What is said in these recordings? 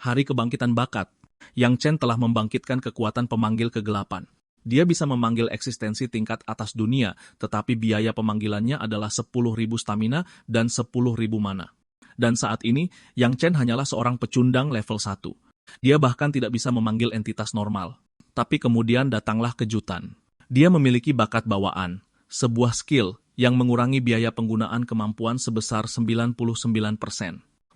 Hari Kebangkitan Bakat. Yang Chen telah membangkitkan kekuatan pemanggil kegelapan. Dia bisa memanggil eksistensi tingkat atas dunia, tetapi biaya pemanggilannya adalah 10.000 stamina dan 10.000 mana. Dan saat ini, Yang Chen hanyalah seorang pecundang level 1. Dia bahkan tidak bisa memanggil entitas normal. Tapi kemudian datanglah kejutan. Dia memiliki bakat bawaan, sebuah skill yang mengurangi biaya penggunaan kemampuan sebesar 99%.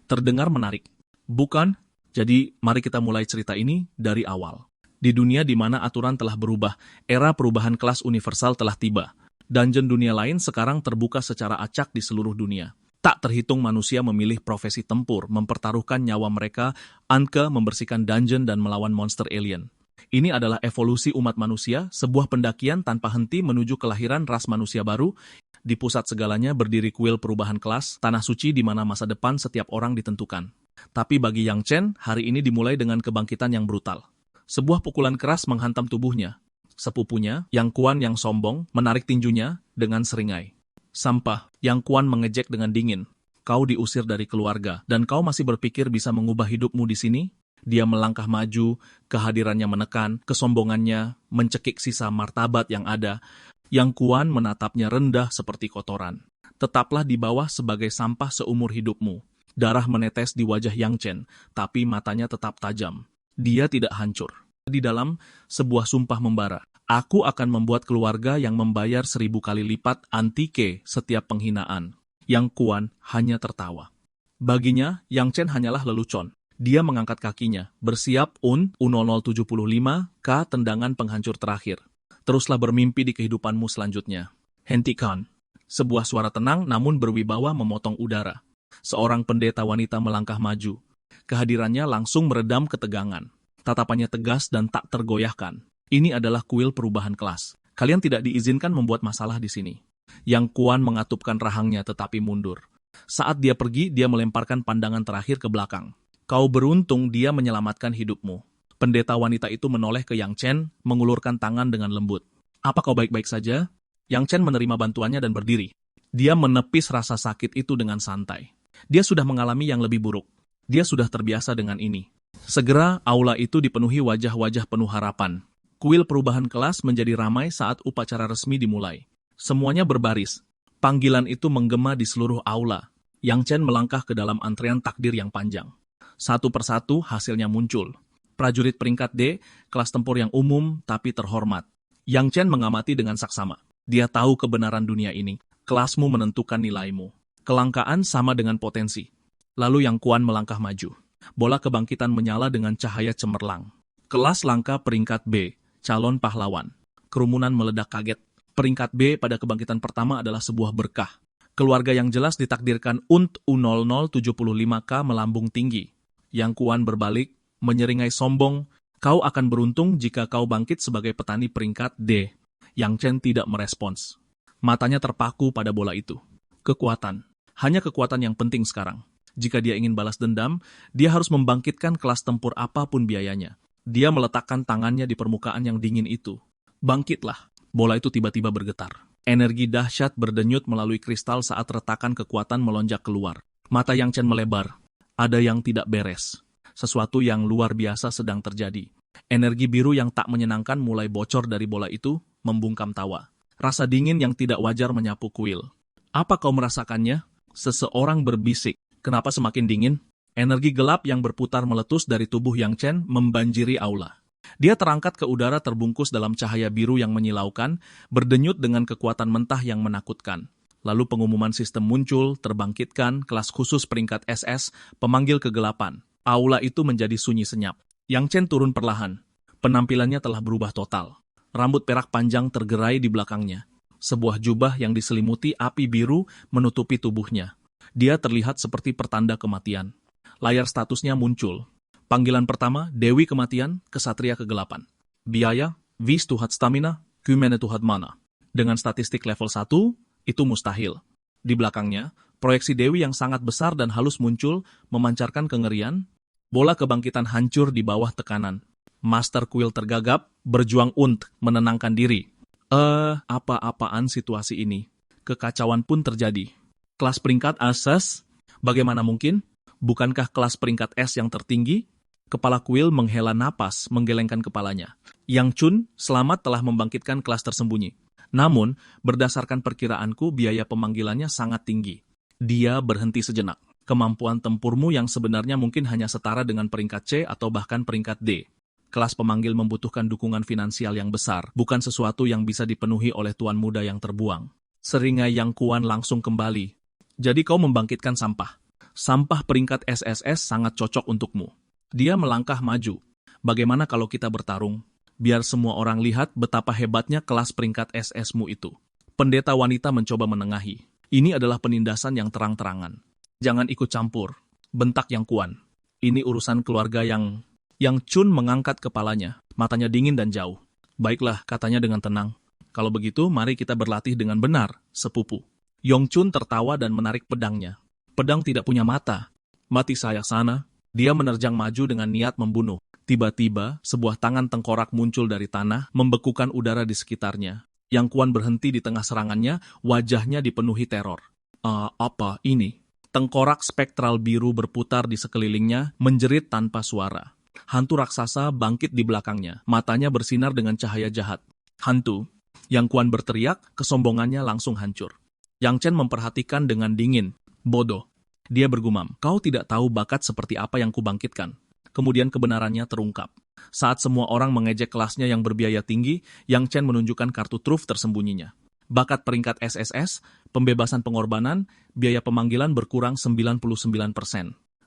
Terdengar menarik, bukan? Jadi, mari kita mulai cerita ini dari awal. Di dunia di mana aturan telah berubah, era perubahan kelas universal telah tiba. Dungeon dunia lain sekarang terbuka secara acak di seluruh dunia. Tak terhitung manusia memilih profesi tempur, mempertaruhkan nyawa mereka, angka membersihkan dungeon dan melawan monster alien. Ini adalah evolusi umat manusia, sebuah pendakian tanpa henti menuju kelahiran ras manusia baru. Di pusat segalanya berdiri kuil perubahan kelas, tanah suci di mana masa depan setiap orang ditentukan. Tapi bagi Yang Chen, hari ini dimulai dengan kebangkitan yang brutal. Sebuah pukulan keras menghantam tubuhnya. Sepupunya, Yang Kuan yang sombong, menarik tinjunya dengan seringai. Sampah, Yang Kuan mengejek dengan dingin. Kau diusir dari keluarga, dan kau masih berpikir bisa mengubah hidupmu di sini? Dia melangkah maju, kehadirannya menekan, kesombongannya mencekik sisa martabat yang ada. Yang Kuan menatapnya rendah seperti kotoran. Tetaplah di bawah sebagai sampah seumur hidupmu. Darah menetes di wajah Yang Chen, tapi matanya tetap tajam. Dia tidak hancur. Di dalam sebuah sumpah membara, aku akan membuat keluarga yang membayar 1000 kali lipat antike setiap penghinaan. Yang Kuan hanya tertawa. Baginya, Yang Chen hanyalah lelucon. Dia mengangkat kakinya, bersiap 0075K tendangan penghancur terakhir. Teruslah bermimpi di kehidupanmu selanjutnya. Hentikan. Sebuah suara tenang namun berwibawa memotong udara. Seorang pendeta wanita melangkah maju. Kehadirannya langsung meredam ketegangan. Tatapannya tegas dan tak tergoyahkan. Ini adalah kuil perubahan kelas. Kalian tidak diizinkan membuat masalah di sini. Yang Kuan mengatupkan rahangnya tetapi mundur. Saat dia pergi, dia melemparkan pandangan terakhir ke belakang. Kau beruntung dia menyelamatkan hidupmu. Pendeta wanita itu menoleh ke Yang Chen, mengulurkan tangan dengan lembut. Apa kau baik-baik saja? Yang Chen menerima bantuannya dan berdiri. Dia menepis rasa sakit itu dengan santai. Dia sudah mengalami yang lebih buruk. Dia sudah terbiasa dengan ini. Segera, aula itu dipenuhi wajah-wajah penuh harapan. Kuil perubahan kelas menjadi ramai saat upacara resmi dimulai. Semuanya berbaris. Panggilan itu menggema di seluruh aula. Yang Chen melangkah ke dalam antrean takdir yang panjang. Satu persatu hasilnya muncul. Prajurit peringkat D, kelas tempur yang umum tapi terhormat. Yang Chen mengamati dengan saksama. Dia tahu kebenaran dunia ini. Kelasmu menentukan nilaimu. Kelangkaan sama dengan potensi. Lalu Yang Kuan melangkah maju. Bola kebangkitan menyala dengan cahaya cemerlang. Kelas langka peringkat B, calon pahlawan. Kerumunan meledak kaget. Peringkat B pada kebangkitan pertama adalah sebuah berkah. Keluarga yang jelas ditakdirkan U0075K melambung tinggi. Yang Kuan berbalik, menyeringai sombong. Kau akan beruntung jika kau bangkit sebagai petani peringkat D. Yang Chen tidak merespons. Matanya terpaku pada bola itu. Kekuatan. Hanya kekuatan yang penting sekarang. Jika dia ingin balas dendam, dia harus membangkitkan kelas tempur apapun biayanya. Dia meletakkan tangannya di permukaan yang dingin itu. Bangkitlah. Bola itu tiba-tiba bergetar. Energi dahsyat berdenyut melalui kristal saat retakan kekuatan melonjak keluar. Mata Yang Chen melebar. Ada yang tidak beres. Sesuatu yang luar biasa sedang terjadi. Energi biru yang tak menyenangkan mulai bocor dari bola itu, membungkam tawa. Rasa dingin yang tidak wajar menyapu kuil. Apa kau merasakannya? Seseorang berbisik. Kenapa semakin dingin? Energi gelap yang berputar meletus dari tubuh Yang Chen membanjiri aula. Dia terangkat ke udara terbungkus dalam cahaya biru yang menyilaukan, berdenyut dengan kekuatan mentah yang menakutkan. Lalu pengumuman sistem muncul, terbangkitkan, kelas khusus peringkat SS, pemanggil kegelapan. Aula itu menjadi sunyi senyap. Yang Chen turun perlahan. Penampilannya telah berubah total. Rambut perak panjang tergerai di belakangnya. Sebuah jubah yang diselimuti api biru menutupi tubuhnya. Dia terlihat seperti pertanda kematian. Layar statusnya muncul. Panggilan pertama, Dewi Kematian, Kesatria Kegelapan. Biaya, Vis Tuhat Stamina, Kumene Tuhat Mana. Dengan statistik level 1, itu mustahil. Di belakangnya, proyeksi Dewi yang sangat besar dan halus muncul, memancarkan kengerian. Bola kebangkitan hancur di bawah tekanan. Master Kuil tergagap, berjuang menenangkan diri. Apa-apaan situasi ini? Kekacauan pun terjadi. Kelas peringkat SS, bagaimana mungkin? Bukankah kelas peringkat S yang tertinggi? Kepala kuil menghela napas, menggelengkan kepalanya. Yang Chun selamat telah membangkitkan kelas tersembunyi. Namun, berdasarkan perkiraanku, biaya pemanggilannya sangat tinggi. Dia berhenti sejenak. Kemampuan tempurmu yang sebenarnya mungkin hanya setara dengan peringkat C atau bahkan peringkat D. Kelas pemanggil membutuhkan dukungan finansial yang besar, bukan sesuatu yang bisa dipenuhi oleh tuan muda yang terbuang. Seringai Yang Kuan langsung kembali. Jadi kau membangkitkan sampah. Sampah peringkat SSS sangat cocok untukmu. Dia melangkah maju. Bagaimana kalau kita bertarung? Biar semua orang lihat betapa hebatnya kelas peringkat SS-mu itu. Pendeta wanita mencoba menengahi. Ini adalah penindasan yang terang-terangan. Jangan ikut campur, bentak Yang Kuan. Ini urusan keluarga Yang Chun mengangkat kepalanya, matanya dingin dan jauh. Baiklah, katanya dengan tenang. Kalau begitu, mari kita berlatih dengan benar, sepupu. Yong Chun tertawa dan menarik pedangnya. Pedang tidak punya mata. Mati saya sana. Dia menerjang maju dengan niat membunuh. Tiba-tiba, sebuah tangan tengkorak muncul dari tanah, membekukan udara di sekitarnya. Yang Kuan berhenti di tengah serangannya, wajahnya dipenuhi teror. Apa ini? Tengkorak spektral biru berputar di sekelilingnya, menjerit tanpa suara. Hantu raksasa bangkit di belakangnya, matanya bersinar dengan cahaya jahat. Hantu. Yang Kuan berteriak, kesombongannya langsung hancur. Yang Chen memperhatikan dengan dingin. Bodoh. Dia bergumam, kau tidak tahu bakat seperti apa yang kubangkitkan. Kemudian kebenarannya terungkap. Saat semua orang mengejek kelasnya yang berbiaya tinggi, Yang Chen menunjukkan kartu truf tersembunyinya. Bakat peringkat SSS, pembebasan pengorbanan, biaya pemanggilan berkurang 99%.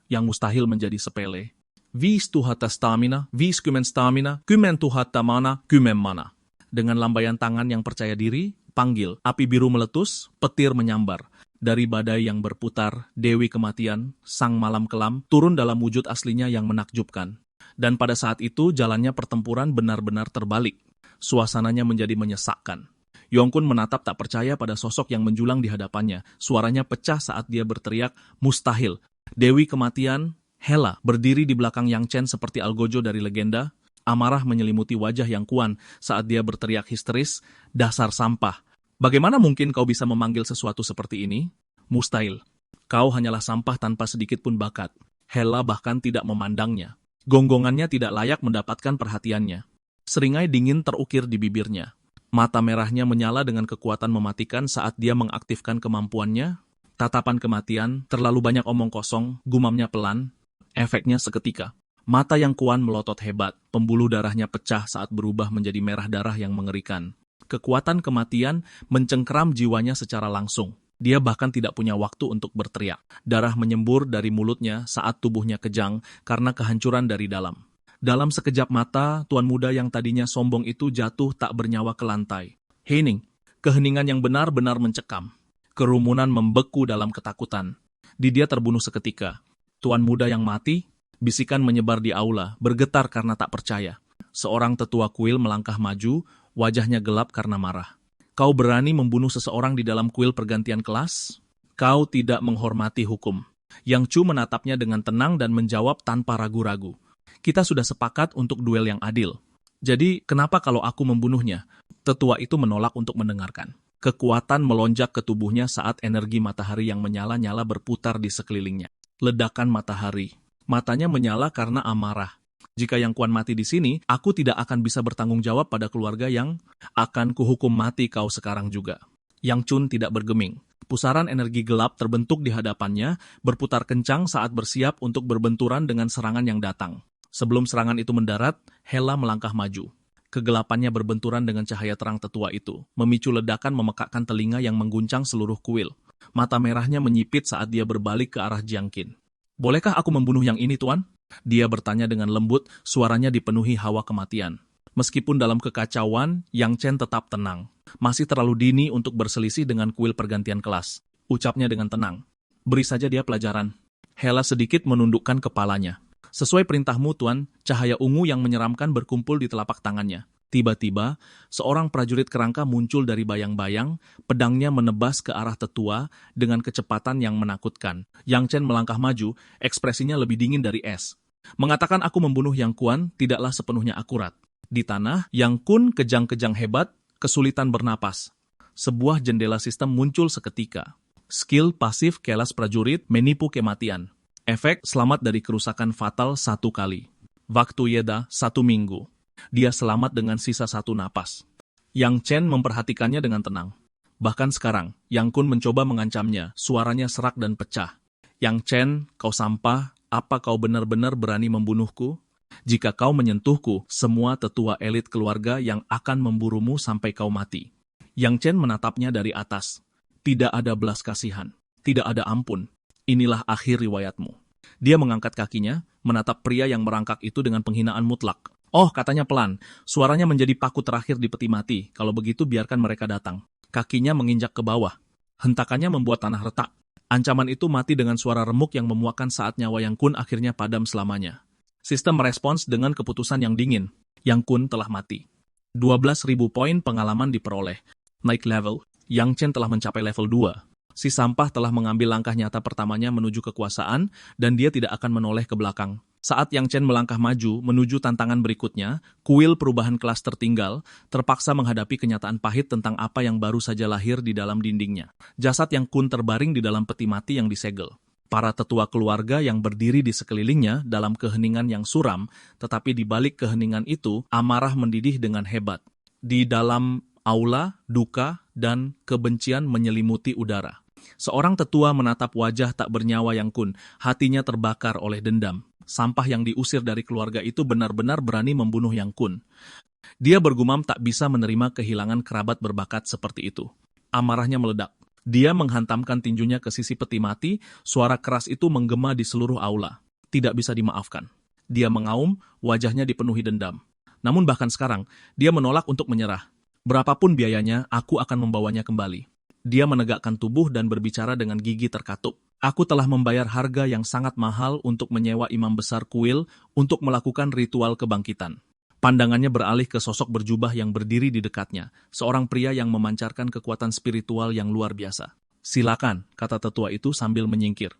Yang mustahil menjadi sepele. Vis tuhata stamina, vis kumen stamina, kumen tuhata mana, kumen mana. Dengan lambaian tangan yang percaya diri, panggil. Api biru meletus, petir menyambar. Dari badai yang berputar, Dewi Kematian, sang malam kelam, turun dalam wujud aslinya yang menakjubkan. Dan pada saat itu, jalannya pertempuran benar-benar terbalik. Suasananya menjadi menyesakkan. Yong Kun menatap tak percaya pada sosok yang menjulang di hadapannya. Suaranya pecah saat dia berteriak, mustahil. Dewi Kematian, Hela, berdiri di belakang Yang Chen seperti Algojo dari legenda. Amarah menyelimuti wajah Yang Kuan saat dia berteriak histeris, dasar sampah. Bagaimana mungkin kau bisa memanggil sesuatu seperti ini? Mustahil. Kau hanyalah sampah tanpa sedikit pun bakat. Hela bahkan tidak memandangnya. Gonggongannya tidak layak mendapatkan perhatiannya. Seringai dingin terukir di bibirnya. Mata merahnya menyala dengan kekuatan mematikan saat dia mengaktifkan kemampuannya. Tatapan kematian, terlalu banyak omong kosong, gumamnya pelan. Efeknya seketika. Mata Yang Kuan melotot hebat, pembuluh darahnya pecah saat berubah menjadi merah darah yang mengerikan. Kekuatan kematian mencengkeram jiwanya secara langsung. Dia bahkan tidak punya waktu untuk berteriak. Darah menyembur dari mulutnya saat tubuhnya kejang karena kehancuran dari dalam. Dalam sekejap mata, tuan muda yang tadinya sombong itu jatuh tak bernyawa ke lantai. Hening, keheningan yang benar-benar mencekam. Kerumunan membeku dalam ketakutan. Didia terbunuh seketika. Tuan muda yang mati, bisikan menyebar di aula, bergetar karena tak percaya. Seorang tetua kuil melangkah maju, wajahnya gelap karena marah. Kau berani membunuh seseorang di dalam kuil pergantian kelas? Kau tidak menghormati hukum. Yang Chu menatapnya dengan tenang dan menjawab tanpa ragu-ragu. Kita sudah sepakat untuk duel yang adil. Jadi, kenapa kalau aku membunuhnya? Tetua itu menolak untuk mendengarkan. Kekuatan melonjak ke tubuhnya saat energi matahari yang menyala-nyala berputar di sekelilingnya. Ledakan matahari. Matanya menyala karena amarah. Jika Yang Kuan mati di sini, aku tidak akan bisa bertanggung jawab pada keluarga yang akan kuhukum mati kau sekarang juga. Yang Chun tidak bergeming. Pusaran energi gelap terbentuk di hadapannya, berputar kencang saat bersiap untuk berbenturan dengan serangan yang datang. Sebelum serangan itu mendarat, Hela melangkah maju. Kegelapannya berbenturan dengan cahaya terang tetua itu, memicu ledakan memekakkan telinga yang mengguncang seluruh kuil. Mata merahnya menyipit saat dia berbalik ke arah Jiang Qin. Bolehkah aku membunuh yang ini, Tuan? Dia bertanya dengan lembut, suaranya dipenuhi hawa kematian. Meskipun dalam kekacauan, Yang Chen tetap tenang. Masih terlalu dini untuk berselisih dengan kuil pergantian kelas. Ucapnya dengan tenang. Beri saja dia pelajaran. Hela sedikit menundukkan kepalanya. Sesuai perintahmu, Tuan, cahaya ungu yang menyeramkan berkumpul di telapak tangannya. Tiba-tiba, seorang prajurit kerangka muncul dari bayang-bayang, pedangnya menebas ke arah tetua dengan kecepatan yang menakutkan. Yang Chen melangkah maju, ekspresinya lebih dingin dari es. Mengatakan aku membunuh Yang Kuan tidaklah sepenuhnya akurat. Di tanah, Yang Kun kejang-kejang hebat, kesulitan bernapas. Sebuah jendela sistem muncul seketika. Skill pasif kelas prajurit menipu kematian. Efek selamat dari kerusakan fatal 1 kali. Waktu Yeda 1 minggu. Dia selamat dengan sisa 1 napas. Yang Chen memperhatikannya dengan tenang. Bahkan sekarang, Yang Kun mencoba mengancamnya, suaranya serak dan pecah. Yang Chen, kau sampah, apa kau benar-benar berani membunuhku? Jika kau menyentuhku, semua tetua elit keluarga yang akan memburumu sampai kau mati. Yang Chen menatapnya dari atas. Tidak ada belas kasihan. Tidak ada ampun. Inilah akhir riwayatmu. Dia mengangkat kakinya, menatap pria yang merangkak itu dengan penghinaan mutlak. Oh, katanya pelan. Suaranya menjadi paku terakhir di peti mati. Kalau begitu biarkan mereka datang. Kakinya menginjak ke bawah. Hentakannya membuat tanah retak. Ancaman itu mati dengan suara remuk yang memuakkan saat nyawa Yang Kun akhirnya padam selamanya. Sistem merespons dengan keputusan yang dingin. Yang Kun telah mati. 12.000 poin pengalaman diperoleh. Naik level. Yang Chen telah mencapai level 2. Si sampah telah mengambil langkah nyata pertamanya menuju kekuasaan, dan dia tidak akan menoleh ke belakang. Saat Yang Chen melangkah maju menuju tantangan berikutnya, kuil perubahan kelas tertinggal terpaksa menghadapi kenyataan pahit tentang apa yang baru saja lahir di dalam dindingnya. Jasad Yang Kun terbaring di dalam peti mati yang disegel. Para tetua keluarga yang berdiri di sekelilingnya dalam keheningan yang suram, tetapi di balik keheningan itu, amarah mendidih dengan hebat. Di dalam aula, duka, dan kebencian menyelimuti udara. Seorang tetua menatap wajah tak bernyawa Yang Kun, hatinya terbakar oleh dendam. Sampah yang diusir dari keluarga itu benar-benar berani membunuh Yang Kun. Dia bergumam tak bisa menerima kehilangan kerabat berbakat seperti itu. Amarahnya meledak. Dia menghantamkan tinjunya ke sisi peti mati, suara keras itu menggema di seluruh aula. Tidak bisa dimaafkan. Dia mengaum, wajahnya dipenuhi dendam. Namun bahkan sekarang, dia menolak untuk menyerah. Berapapun biayanya, aku akan membawanya kembali. Dia menegakkan tubuh dan berbicara dengan gigi terkatup. Aku telah membayar harga yang sangat mahal untuk menyewa imam besar kuil untuk melakukan ritual kebangkitan. Pandangannya beralih ke sosok berjubah yang berdiri di dekatnya, seorang pria yang memancarkan kekuatan spiritual yang luar biasa. Silakan, kata tetua itu sambil menyingkir.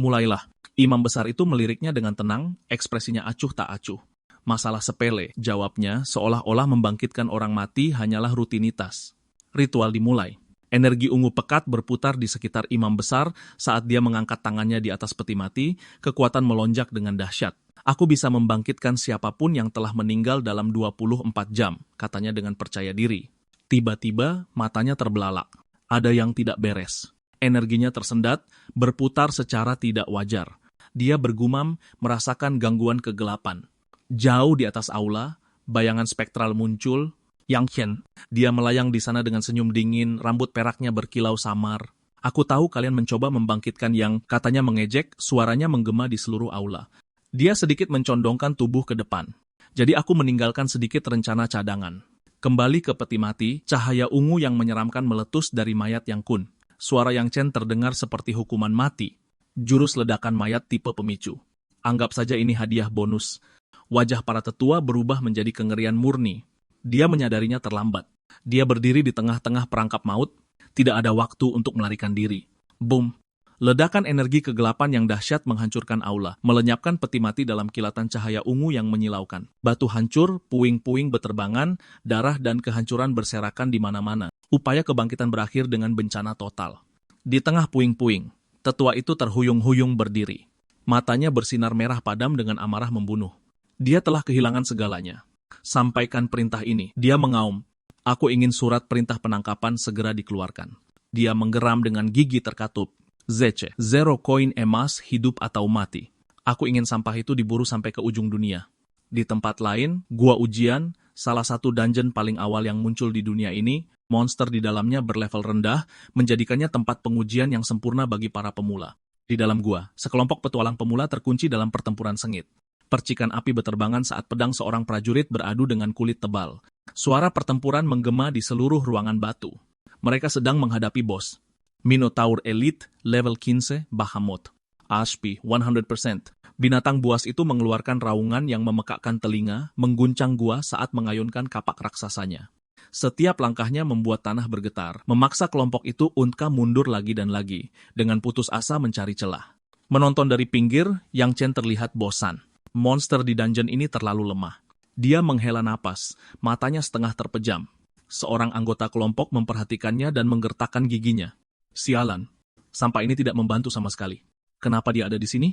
Mulailah. Imam besar itu meliriknya dengan tenang, ekspresinya acuh tak acuh. Masalah sepele, jawabnya, seolah-olah membangkitkan orang mati hanyalah rutinitas. Ritual dimulai. Energi ungu pekat berputar di sekitar imam besar saat dia mengangkat tangannya di atas peti mati, kekuatan melonjak dengan dahsyat. Aku bisa membangkitkan siapapun yang telah meninggal dalam 24 jam, katanya dengan percaya diri. Tiba-tiba, matanya terbelalak. Ada yang tidak beres. Energinya tersendat, berputar secara tidak wajar. Dia bergumam, merasakan gangguan kegelapan. Jauh di atas aula, bayangan spektral muncul. Yang Chen, dia melayang di sana dengan senyum dingin, rambut peraknya berkilau samar. Aku tahu kalian mencoba membangkitkan Yang, katanya mengejek, suaranya menggema di seluruh aula. Dia sedikit mencondongkan tubuh ke depan. Jadi aku meninggalkan sedikit rencana cadangan. Kembali ke peti mati, cahaya ungu yang menyeramkan meletus dari mayat Yang Kun. Suara Yang Chen terdengar seperti hukuman mati. Jurus ledakan mayat tipe pemicu. Anggap saja ini hadiah bonus. Wajah para tetua berubah menjadi kengerian murni. Dia menyadarinya terlambat. Dia berdiri di tengah-tengah perangkap maut. Tidak ada waktu untuk melarikan diri. Boom! Ledakan energi kegelapan yang dahsyat menghancurkan aula, melenyapkan peti mati dalam kilatan cahaya ungu yang menyilaukan. Batu hancur, puing-puing beterbangan, darah dan kehancuran berserakan di mana-mana. Upaya kebangkitan berakhir dengan bencana total. Di tengah puing-puing, tetua itu terhuyung-huyung berdiri. Matanya bersinar merah padam dengan amarah membunuh. Dia telah kehilangan segalanya. Sampaikan perintah ini. Dia mengaum. Aku ingin surat perintah penangkapan segera dikeluarkan. Dia menggeram dengan gigi terkatup. Zece, 0 koin emas, hidup atau mati. Aku ingin sampah itu diburu sampai ke ujung dunia. Di tempat lain, gua ujian, salah satu dungeon paling awal yang muncul di dunia ini, monster di dalamnya berlevel rendah, menjadikannya tempat pengujian yang sempurna bagi para pemula. Di dalam gua, sekelompok petualang pemula terkunci dalam pertempuran sengit. Percikan api beterbangan saat pedang seorang prajurit beradu dengan kulit tebal. Suara pertempuran menggema di seluruh ruangan batu. Mereka sedang menghadapi bos. Minotaur Elite, level 15, Bahamut. HP, 100%. Binatang buas itu mengeluarkan raungan yang memekakkan telinga, mengguncang gua saat mengayunkan kapak raksasanya. Setiap langkahnya membuat tanah bergetar, memaksa kelompok itu untuk mundur lagi dan lagi, dengan putus asa mencari celah. Menonton dari pinggir, Yang Chen terlihat bosan. Monster di dungeon ini terlalu lemah. Dia menghela napas, matanya setengah terpejam. Seorang anggota kelompok memperhatikannya dan menggertakkan giginya. Sialan, sampah ini tidak membantu sama sekali. Kenapa dia ada di sini?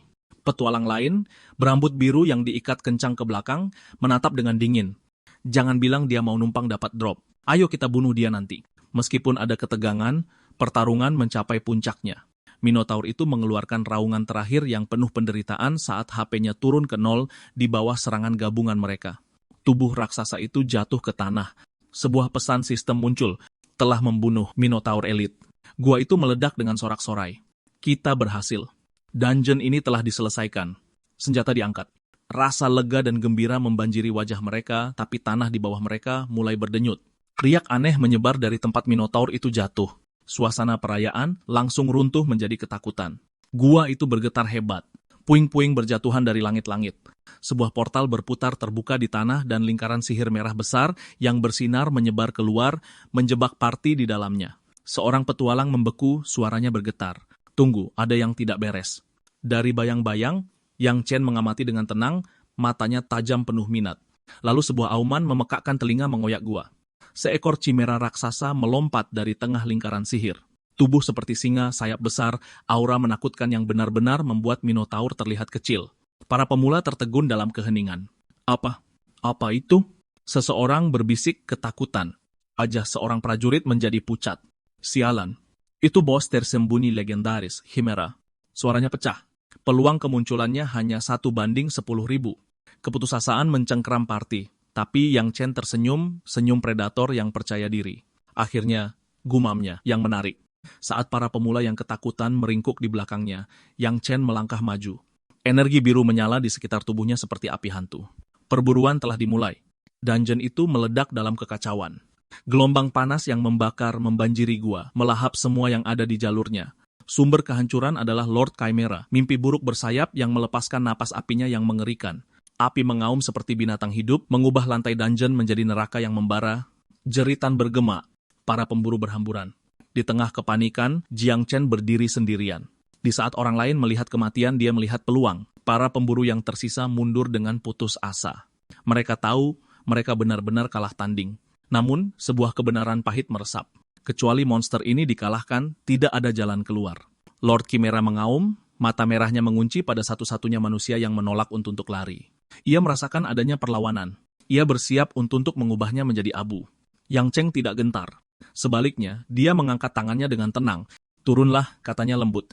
Petualang lain, berambut biru yang diikat kencang ke belakang, menatap dengan dingin. Jangan bilang dia mau numpang dapat drop. Ayo kita bunuh dia nanti. Meskipun ada ketegangan, pertarungan mencapai puncaknya. Minotaur itu mengeluarkan raungan terakhir yang penuh penderitaan saat HP-nya turun ke 0 di bawah serangan gabungan mereka. Tubuh raksasa itu jatuh ke tanah. Sebuah pesan sistem muncul, telah membunuh Minotaur elit. Gua itu meledak dengan sorak-sorai. Kita berhasil. Dungeon ini telah diselesaikan. Senjata diangkat. Rasa lega dan gembira membanjiri wajah mereka, tapi tanah di bawah mereka mulai berdenyut. Riak aneh menyebar dari tempat Minotaur itu jatuh. Suasana perayaan langsung runtuh menjadi ketakutan. Gua itu bergetar hebat. Puing-puing berjatuhan dari langit-langit. Sebuah portal berputar terbuka di tanah dan lingkaran sihir merah besar yang bersinar menyebar keluar, menjebak party di dalamnya. Seorang petualang membeku, suaranya bergetar. Tunggu, ada yang tidak beres. Dari bayang-bayang, Yang Chen mengamati dengan tenang, matanya tajam penuh minat. Lalu sebuah auman memekakkan telinga mengoyak gua. Seekor cimera raksasa melompat dari tengah lingkaran sihir. Tubuh seperti singa, sayap besar, aura menakutkan yang benar-benar membuat Minotaur terlihat kecil. Para pemula tertegun dalam keheningan. Apa? Apa itu? Seseorang berbisik ketakutan. Wajah seorang prajurit menjadi pucat. Sialan. Itu bos tersembunyi legendaris, Chimera. Suaranya pecah. Peluang kemunculannya hanya 1:10.000. Keputusasaan mencengkeram party. Tapi Yang Chen tersenyum, senyum predator yang percaya diri. Akhirnya, gumamnya yang menarik. Saat para pemula yang ketakutan meringkuk di belakangnya, Yang Chen melangkah maju. Energi biru menyala di sekitar tubuhnya seperti api hantu. Perburuan telah dimulai. Dungeon itu meledak dalam kekacauan. Gelombang panas yang membakar membanjiri gua, melahap semua yang ada di jalurnya. Sumber kehancuran adalah Lord Chimera, mimpi buruk bersayap yang melepaskan napas apinya yang mengerikan. Api mengaum seperti binatang hidup, mengubah lantai dungeon menjadi neraka yang membara. Jeritan bergema, para pemburu berhamburan. Di tengah kepanikan, Jiang Chen berdiri sendirian. Di saat orang lain melihat kematian, dia melihat peluang. Para pemburu yang tersisa mundur dengan putus asa. Mereka tahu mereka benar-benar kalah tanding. Namun, sebuah kebenaran pahit meresap. Kecuali monster ini dikalahkan, tidak ada jalan keluar. Lord Chimera mengaum, mata merahnya mengunci pada satu-satunya manusia yang menolak untuk lari. Ia merasakan adanya perlawanan. Ia bersiap untuk mengubahnya menjadi abu. Yang Chen tidak gentar. Sebaliknya, dia mengangkat tangannya dengan tenang. Turunlah, katanya lembut.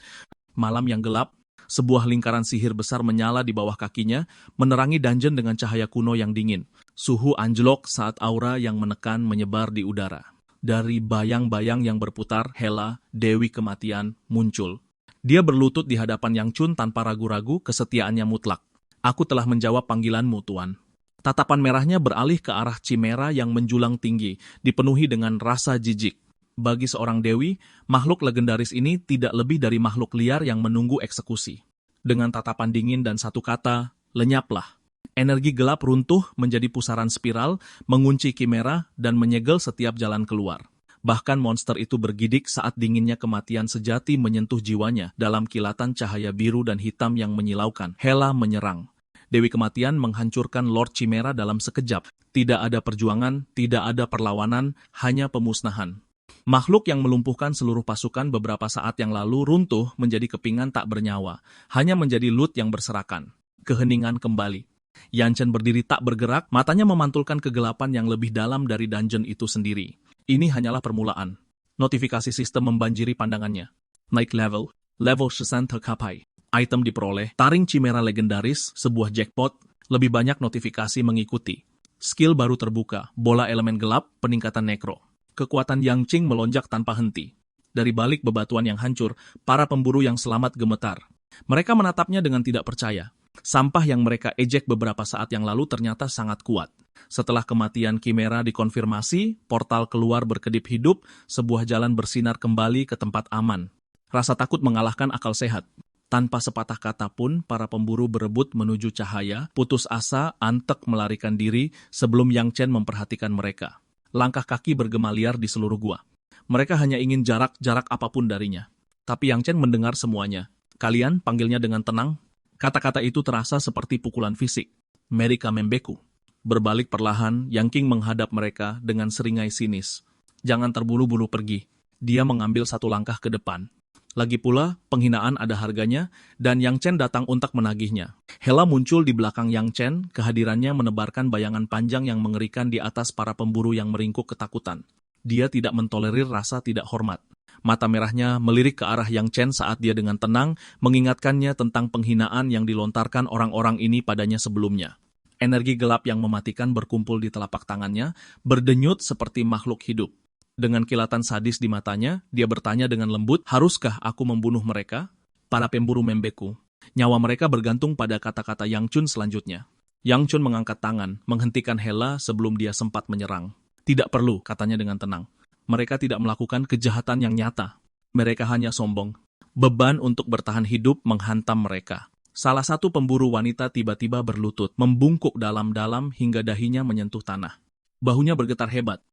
Malam yang gelap, sebuah lingkaran sihir besar menyala di bawah kakinya, menerangi dungeon dengan cahaya kuno yang dingin. Suhu anjlok saat aura yang menekan menyebar di udara. Dari bayang-bayang yang berputar, Hela, Dewi Kematian, muncul. Dia berlutut di hadapan Yang Chun tanpa ragu-ragu, kesetiaannya mutlak. Aku telah menjawab panggilanmu, Tuan. Tatapan merahnya beralih ke arah Chimera yang menjulang tinggi, dipenuhi dengan rasa jijik. Bagi seorang dewi, makhluk legendaris ini tidak lebih dari makhluk liar yang menunggu eksekusi. Dengan tatapan dingin dan satu kata, lenyaplah. Energi gelap runtuh menjadi pusaran spiral, mengunci Chimera dan menyegel setiap jalan keluar. Bahkan monster itu bergidik saat dinginnya kematian sejati menyentuh jiwanya dalam kilatan cahaya biru dan hitam yang menyilaukan. Hela menyerang. Dewi Kematian menghancurkan Lord Chimera dalam sekejap. Tidak ada perjuangan, tidak ada perlawanan, hanya pemusnahan. Makhluk yang melumpuhkan seluruh pasukan beberapa saat yang lalu runtuh menjadi kepingan tak bernyawa. Hanya menjadi loot yang berserakan. Keheningan kembali. Yang Chen berdiri tak bergerak, matanya memantulkan kegelapan yang lebih dalam dari dungeon itu sendiri. Ini hanyalah permulaan. Notifikasi sistem membanjiri pandangannya. Naik level 10 tercapai. Item diperoleh, taring Chimera legendaris, sebuah jackpot, lebih banyak notifikasi mengikuti. Skill baru terbuka, bola elemen gelap, peningkatan nekro. Kekuatan Yang Qing melonjak tanpa henti. Dari balik bebatuan yang hancur, para pemburu yang selamat gemetar. Mereka menatapnya dengan tidak percaya. Sampah yang mereka ejek beberapa saat yang lalu ternyata sangat kuat. Setelah kematian Chimera dikonfirmasi, portal keluar berkedip hidup, sebuah jalan bersinar kembali ke tempat aman. Rasa takut mengalahkan akal sehat. Tanpa sepatah kata pun, para pemburu berebut menuju cahaya, putus asa, antek melarikan diri sebelum Yang Chen memperhatikan mereka. Langkah kaki bergema liar di seluruh gua. Mereka hanya ingin jarak apapun darinya. Tapi Yang Chen mendengar semuanya. Kalian panggilnya dengan tenang. Kata-kata itu terasa seperti pukulan fisik. Mereka membeku. Berbalik perlahan, Yang King menghadap mereka dengan seringai sinis. Jangan terburu-buru pergi. Dia mengambil satu langkah ke depan. Lagi pula, penghinaan ada harganya, dan Yang Chen datang untuk menagihnya. Hela muncul di belakang Yang Chen, kehadirannya menebarkan bayangan panjang yang mengerikan di atas para pemburu yang meringkuk ketakutan. Dia tidak mentolerir rasa tidak hormat. Mata merahnya melirik ke arah Yang Chen saat dia dengan tenang mengingatkannya tentang penghinaan yang dilontarkan orang-orang ini padanya sebelumnya. Energi gelap yang mematikan berkumpul di telapak tangannya, berdenyut seperti makhluk hidup. Dengan kilatan sadis di matanya, dia bertanya dengan lembut, "Haruskah aku membunuh mereka?" Para pemburu membeku. Nyawa mereka bergantung pada kata-kata Yang Chun selanjutnya. Yang Chun mengangkat tangan, menghentikan Hela sebelum dia sempat menyerang. "Tidak perlu," katanya dengan tenang. "Mereka tidak melakukan kejahatan yang nyata. Mereka hanya sombong. Beban untuk bertahan hidup menghantam mereka." Salah satu pemburu wanita tiba-tiba berlutut, membungkuk dalam-dalam hingga dahinya menyentuh tanah. Bahunya bergetar hebat.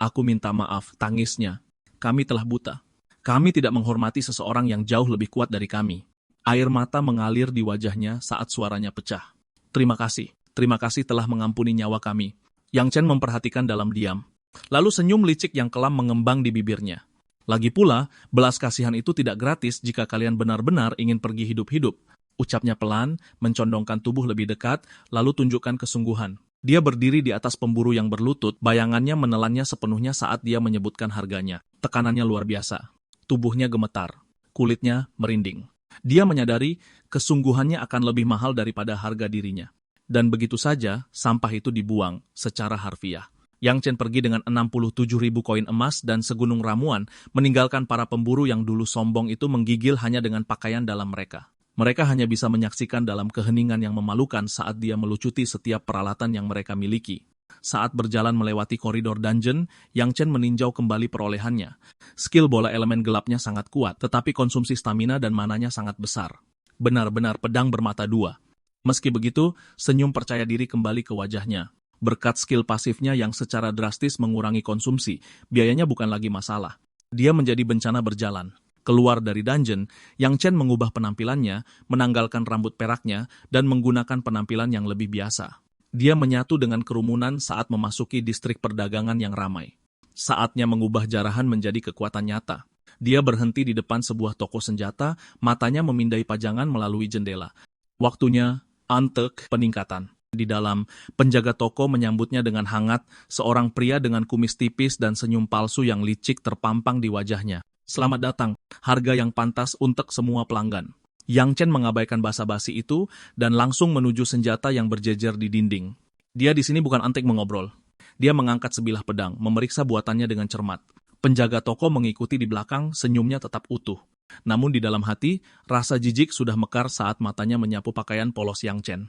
Aku minta maaf," tangisnya. "Kami telah buta. Kami tidak menghormati seseorang yang jauh lebih kuat dari kami." Air mata mengalir di wajahnya saat suaranya pecah. Terima kasih telah mengampuni nyawa kami." Yang Chen memperhatikan dalam diam. Lalu senyum licik yang kelam mengembang di bibirnya. "Lagi pula, belas kasihan itu tidak gratis jika kalian benar-benar ingin pergi hidup-hidup." Ucapnya pelan, mencondongkan tubuh lebih dekat, lalu tunjukkan kesungguhan. Dia berdiri di atas pemburu yang berlutut, bayangannya menelannya sepenuhnya saat dia menyebutkan harganya. Tekanannya luar biasa. Tubuhnya gemetar, kulitnya merinding. Dia menyadari kesungguhannya akan lebih mahal daripada harga dirinya. Dan begitu saja, sampah itu dibuang secara harfiah. Yang Chen pergi dengan 67.000 koin emas dan segunung ramuan, meninggalkan para pemburu yang dulu sombong itu menggigil hanya dengan pakaian dalam mereka. Mereka hanya bisa menyaksikan dalam keheningan yang memalukan saat dia melucuti setiap peralatan yang mereka miliki. Saat berjalan melewati koridor dungeon, Yang Chen meninjau kembali perolehannya. Skill bola elemen gelapnya sangat kuat, tetapi konsumsi stamina dan mananya sangat besar. Benar-benar pedang bermata dua. Meski begitu, senyum percaya diri kembali ke wajahnya. Berkat skill pasifnya yang secara drastis mengurangi konsumsi, biayanya bukan lagi masalah. Dia menjadi bencana berjalan. Keluar dari dungeon, Yang Chen mengubah penampilannya, menanggalkan rambut peraknya, dan menggunakan penampilan yang lebih biasa. Dia menyatu dengan kerumunan saat memasuki distrik perdagangan yang ramai. Saatnya mengubah jarahan menjadi kekuatan nyata. Dia berhenti di depan sebuah toko senjata, matanya memindai pajangan melalui jendela. Waktunya untuk peningkatan. Di dalam, penjaga toko menyambutnya dengan hangat, seorang pria dengan kumis tipis dan senyum palsu yang licik terpampang di wajahnya. "Selamat datang, harga yang pantas untuk semua pelanggan." Yang Chen mengabaikan basa-basi itu dan langsung menuju senjata yang berjejer di dinding. Dia di sini bukan antik mengobrol. Dia mengangkat sebilah pedang, memeriksa buatannya dengan cermat. Penjaga toko mengikuti di belakang, senyumnya tetap utuh. Namun di dalam hati, rasa jijik sudah mekar saat matanya menyapu pakaian polos Yang Chen.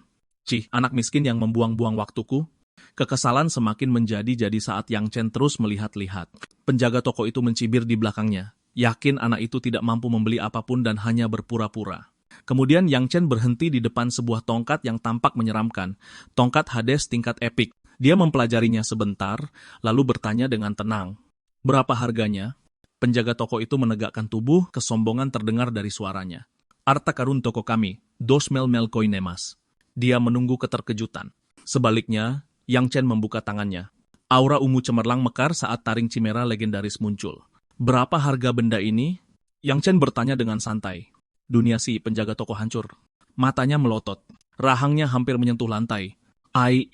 "Cih, anak miskin yang membuang-buang waktuku." Kekesalan semakin menjadi-jadi saat Yang Chen terus melihat-lihat. Penjaga toko itu mencibir di belakangnya. Yakin anak itu tidak mampu membeli apapun dan hanya berpura-pura. Kemudian Yang Chen berhenti di depan sebuah tongkat yang tampak menyeramkan. Tongkat Hades tingkat epik. Dia mempelajarinya sebentar, lalu bertanya dengan tenang. "Berapa harganya?" Penjaga toko itu menegakkan tubuh, kesombongan terdengar dari suaranya. "Arta karun toko kami, 2.000 koin emas." Dia menunggu keterkejutan. Sebaliknya, Yang Chen membuka tangannya. Aura ungu cemerlang mekar saat taring cimera legendaris muncul. "Berapa harga benda ini?" Yang Chen bertanya dengan santai. "Dunia si penjaga toko hancur." Matanya melotot. Rahangnya hampir menyentuh lantai.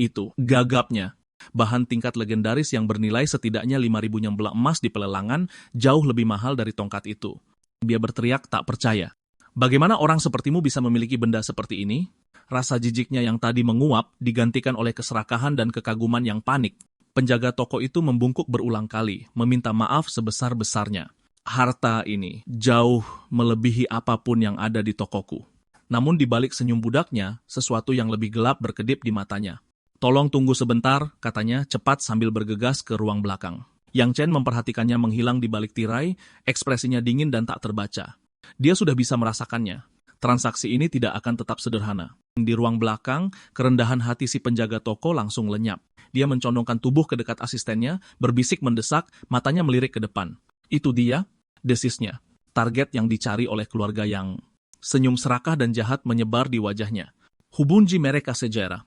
Itu, gagapnya. Bahan tingkat legendaris yang bernilai setidaknya 5.000 nyembelak emas di pelelangan jauh lebih mahal dari tongkat itu. Dia berteriak tak percaya. "Bagaimana orang sepertimu bisa memiliki benda seperti ini?" Rasa jijiknya yang tadi menguap digantikan oleh keserakahan dan kekaguman yang panik. Penjaga toko itu membungkuk berulang kali, meminta maaf sebesar-besarnya. "Harta ini jauh melebihi apapun yang ada di tokoku." Namun di balik senyum budaknya, sesuatu yang lebih gelap berkedip di matanya. "Tolong tunggu sebentar," katanya cepat sambil bergegas ke ruang belakang. Yang Chen memperhatikannya menghilang di balik tirai, ekspresinya dingin dan tak terbaca. Dia sudah bisa merasakannya. Transaksi ini tidak akan tetap sederhana. Di ruang belakang, kerendahan hati si penjaga toko langsung lenyap. Dia mencondongkan tubuh ke dekat asistennya, berbisik mendesak, matanya melirik ke depan. "Itu dia," desisnya. Target yang dicari oleh keluarga Yang. Senyum serakah dan jahat menyebar di wajahnya. "Hubunji mereka sejarah."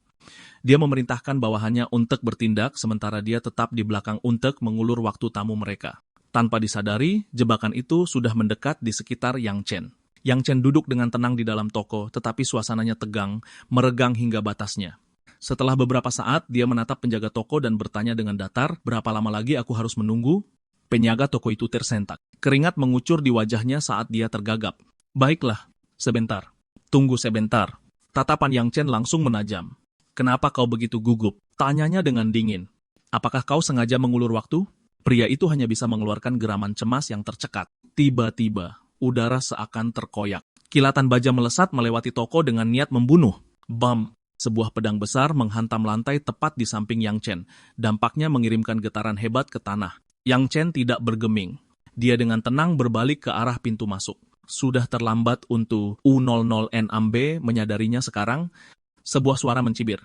Dia memerintahkan bawahannya untuk bertindak, sementara dia tetap di belakang untuk mengulur waktu tamu mereka. Tanpa disadari, jebakan itu sudah mendekat di sekitar Yang Chen. Yang Chen duduk dengan tenang di dalam toko, tetapi suasananya tegang, meregang hingga batasnya. Setelah beberapa saat, dia menatap penjaga toko dan bertanya dengan datar, "Berapa lama lagi aku harus menunggu?" Penjaga toko itu tersentak. Keringat mengucur di wajahnya saat dia tergagap. "Baiklah, sebentar. Tunggu sebentar." Tatapan Yang Chen langsung menajam. "Kenapa kau begitu gugup?" Tanyanya dengan dingin. "Apakah kau sengaja mengulur waktu?" Pria itu hanya bisa mengeluarkan geraman cemas yang tercekat. Tiba-tiba, udara seakan terkoyak. Kilatan baja melesat melewati toko dengan niat membunuh. Bam! Sebuah pedang besar menghantam lantai tepat di samping Yang Chen. Dampaknya mengirimkan getaran hebat ke tanah. Yang Chen tidak bergeming. Dia dengan tenang berbalik ke arah pintu masuk. Sudah terlambat untuk U00NAMB menyadarinya sekarang. Sebuah suara mencibir.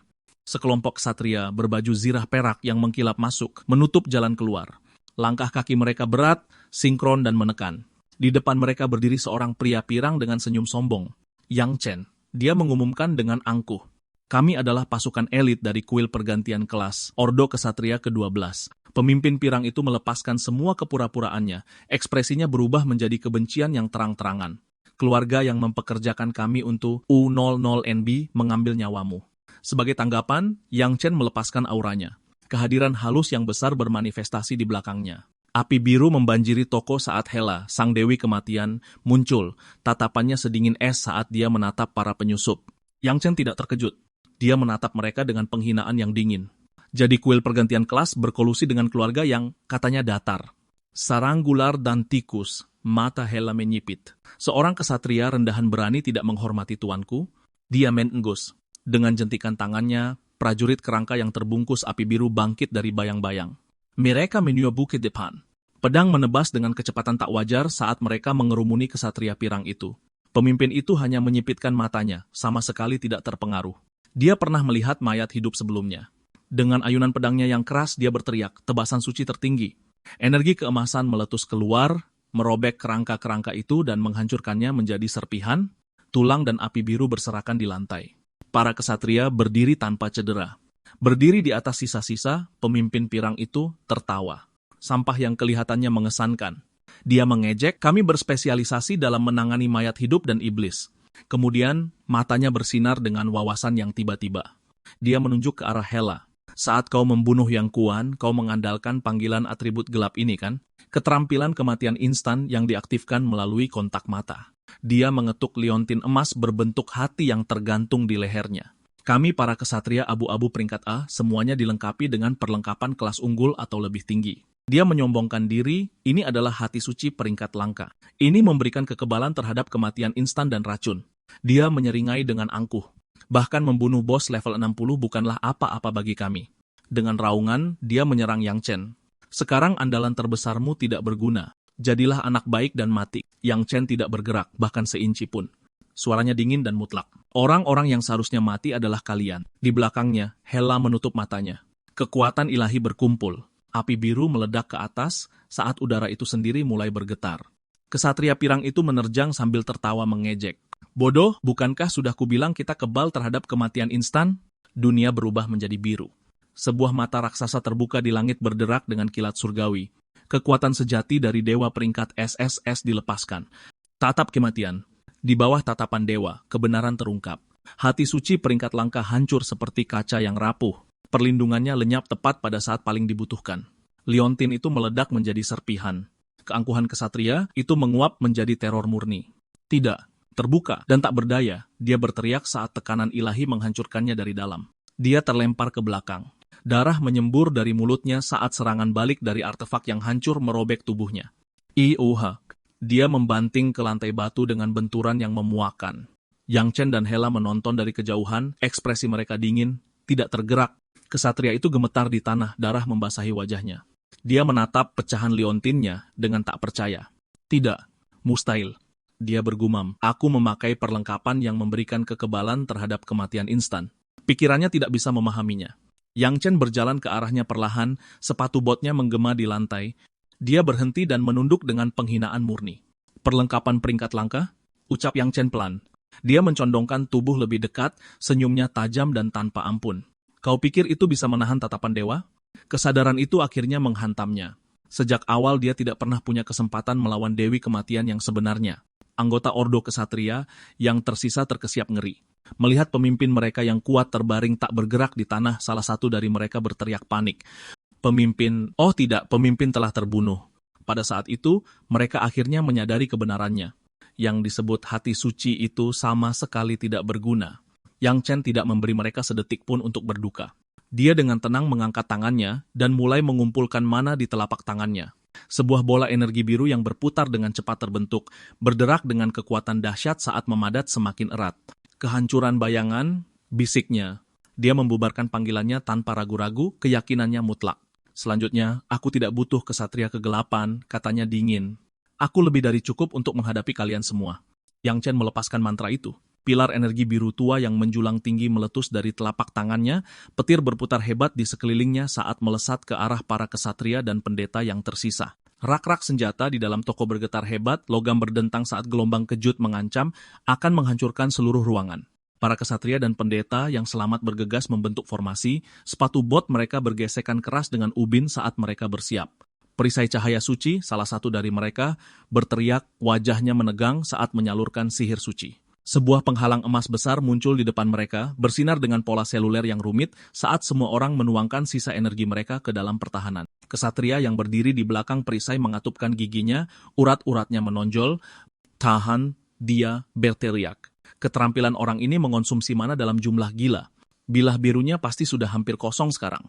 Sekelompok ksatria berbaju zirah perak yang mengkilap masuk, menutup jalan keluar. Langkah kaki mereka berat, sinkron dan menekan. Di depan mereka berdiri seorang pria pirang dengan senyum sombong. Yang Chen. Dia mengumumkan dengan angkuh. "Kami adalah pasukan elit dari kuil pergantian kelas, Ordo Kesatria ke-12. Pemimpin pirang itu melepaskan semua kepura-puraannya. Ekspresinya berubah menjadi kebencian yang terang-terangan. Keluarga yang mempekerjakan kami untuk U00NB mengambil nyawamu." Sebagai tanggapan, Yang Chen melepaskan auranya. Kehadiran halus yang besar bermanifestasi di belakangnya. Api biru membanjiri toko saat Hela, sang dewi kematian, muncul. Tatapannya sedingin es saat dia menatap para penyusup. Yang Chen tidak terkejut. Dia menatap mereka dengan penghinaan yang dingin. Jadi kuil pergantian kelas berkolusi dengan keluarga yang katanya datar. Saranggular dan tikus, mata Hela menyipit. Seorang kesatria rendahan berani tidak menghormati tuanku. Dia menenggus. Dengan jentikan tangannya, prajurit kerangka yang terbungkus api biru bangkit dari bayang-bayang. Mereka menyuap bukit depan. Pedang menebas dengan kecepatan tak wajar saat mereka mengerumuni kesatria pirang itu. Pemimpin itu hanya menyipitkan matanya, sama sekali tidak terpengaruh. Dia pernah melihat mayat hidup sebelumnya. Dengan ayunan pedangnya yang keras, dia berteriak, tebasan suci tertinggi. Energi keemasan meletus keluar, merobek kerangka-kerangka itu dan menghancurkannya menjadi serpihan, tulang dan api biru berserakan di lantai. Para kesatria berdiri tanpa cedera. Berdiri di atas sisa-sisa, pemimpin pirang itu tertawa. Sampah yang kelihatannya mengesankan. Dia mengejek, "Kami berspesialisasi dalam menangani mayat hidup dan iblis." Kemudian, matanya bersinar dengan wawasan yang tiba-tiba. Dia menunjuk ke arah Hela. "Saat kau membunuh Yang Kuan, kau mengandalkan panggilan atribut gelap ini kan? Keterampilan kematian instan yang diaktifkan melalui kontak mata." Dia mengetuk liontin emas berbentuk hati yang tergantung di lehernya. "Kami para kesatria abu-abu peringkat A, semuanya dilengkapi dengan perlengkapan kelas unggul atau lebih tinggi." Dia menyombongkan diri, "Ini adalah hati suci peringkat langka. Ini memberikan kekebalan terhadap kematian instan dan racun." Dia menyeringai dengan angkuh. "Bahkan membunuh bos level 60 bukanlah apa-apa bagi kami." Dengan raungan, dia menyerang Yang Chen. "Sekarang andalan terbesarmu tidak berguna. Jadilah anak baik dan mati." Yang Chen tidak bergerak, bahkan seinci pun. Suaranya dingin dan mutlak. "Orang-orang yang seharusnya mati adalah kalian." Di belakangnya, Hela menutup matanya. Kekuatan ilahi berkumpul. Api biru meledak ke atas saat udara itu sendiri mulai bergetar. Kesatria pirang itu menerjang sambil tertawa mengejek. "Bodoh, bukankah sudah kubilang kita kebal terhadap kematian instan?" Dunia berubah menjadi biru. Sebuah mata raksasa terbuka di langit berderak dengan kilat surgawi. Kekuatan sejati dari dewa peringkat SSS dilepaskan. Tatap kematian. Di bawah tatapan dewa, kebenaran terungkap. Hati suci peringkat langka hancur seperti kaca yang rapuh. Perlindungannya lenyap tepat pada saat paling dibutuhkan. Liontin itu meledak menjadi serpihan. Keangkuhan kesatria itu menguap menjadi teror murni. Tidak, terbuka dan tak berdaya, dia berteriak saat tekanan ilahi menghancurkannya dari dalam. Dia terlempar ke belakang. Darah menyembur dari mulutnya saat serangan balik dari artefak yang hancur merobek tubuhnya. Iuha. Dia membanting ke lantai batu dengan benturan yang memuakan. Yang Chen dan Hela menonton dari kejauhan, ekspresi mereka dingin, tidak tergerak. Kesatria itu gemetar di tanah, darah membasahi wajahnya. Dia menatap pecahan liontinnya dengan tak percaya. "Tidak, mustahil." Dia bergumam, "Aku memakai perlengkapan yang memberikan kekebalan terhadap kematian instan." Pikirannya tidak bisa memahaminya. Yang Chen berjalan ke arahnya perlahan, sepatu botnya menggema di lantai. Dia berhenti dan menunduk dengan penghinaan murni. "Perlengkapan peringkat langka?" ucap Yang Chen pelan. Dia mencondongkan tubuh lebih dekat, senyumnya tajam dan tanpa ampun. "Kau pikir itu bisa menahan tatapan dewa?" Kesadaran itu akhirnya menghantamnya. Sejak awal dia tidak pernah punya kesempatan melawan Dewi Kematian yang sebenarnya. Anggota Ordo Kesatria yang tersisa terkesiap ngeri. Melihat pemimpin mereka yang kuat terbaring tak bergerak di tanah, salah satu dari mereka berteriak panik. Pemimpin telah terbunuh. Pada saat itu, mereka akhirnya menyadari kebenarannya. Yang disebut hati suci itu sama sekali tidak berguna. Yang Chen tidak memberi mereka sedetik pun untuk berduka. Dia dengan tenang mengangkat tangannya dan mulai mengumpulkan mana di telapak tangannya. Sebuah bola energi biru yang berputar dengan cepat terbentuk, berderak dengan kekuatan dahsyat saat memadat semakin erat. Kehancuran bayangan, bisiknya. Dia membubarkan panggilannya tanpa ragu-ragu, keyakinannya mutlak. Selanjutnya, aku tidak butuh kesatria kegelapan, katanya dingin. Aku lebih dari cukup untuk menghadapi kalian semua. Yang Chen melepaskan mantra itu. Pilar energi biru tua yang menjulang tinggi meletus dari telapak tangannya, petir berputar hebat di sekelilingnya saat melesat ke arah para kesatria dan pendeta yang tersisa. Rak-rak senjata di dalam toko bergetar hebat, logam berdentang saat gelombang kejut mengancam, akan menghancurkan seluruh ruangan. Para kesatria dan pendeta yang selamat bergegas membentuk formasi, sepatu bot mereka bergesekan keras dengan ubin saat mereka bersiap. Perisai cahaya suci, salah satu dari mereka, berteriak, wajahnya menegang saat menyalurkan sihir suci. Sebuah penghalang emas besar muncul di depan mereka, bersinar dengan pola seluler yang rumit saat semua orang menuangkan sisa energi mereka ke dalam pertahanan. Kesatria yang berdiri di belakang perisai mengatupkan giginya, urat-uratnya menonjol. Tahan, dia berteriak. Keterampilan orang ini mengonsumsi mana dalam jumlah gila. Bilah birunya pasti sudah hampir kosong sekarang.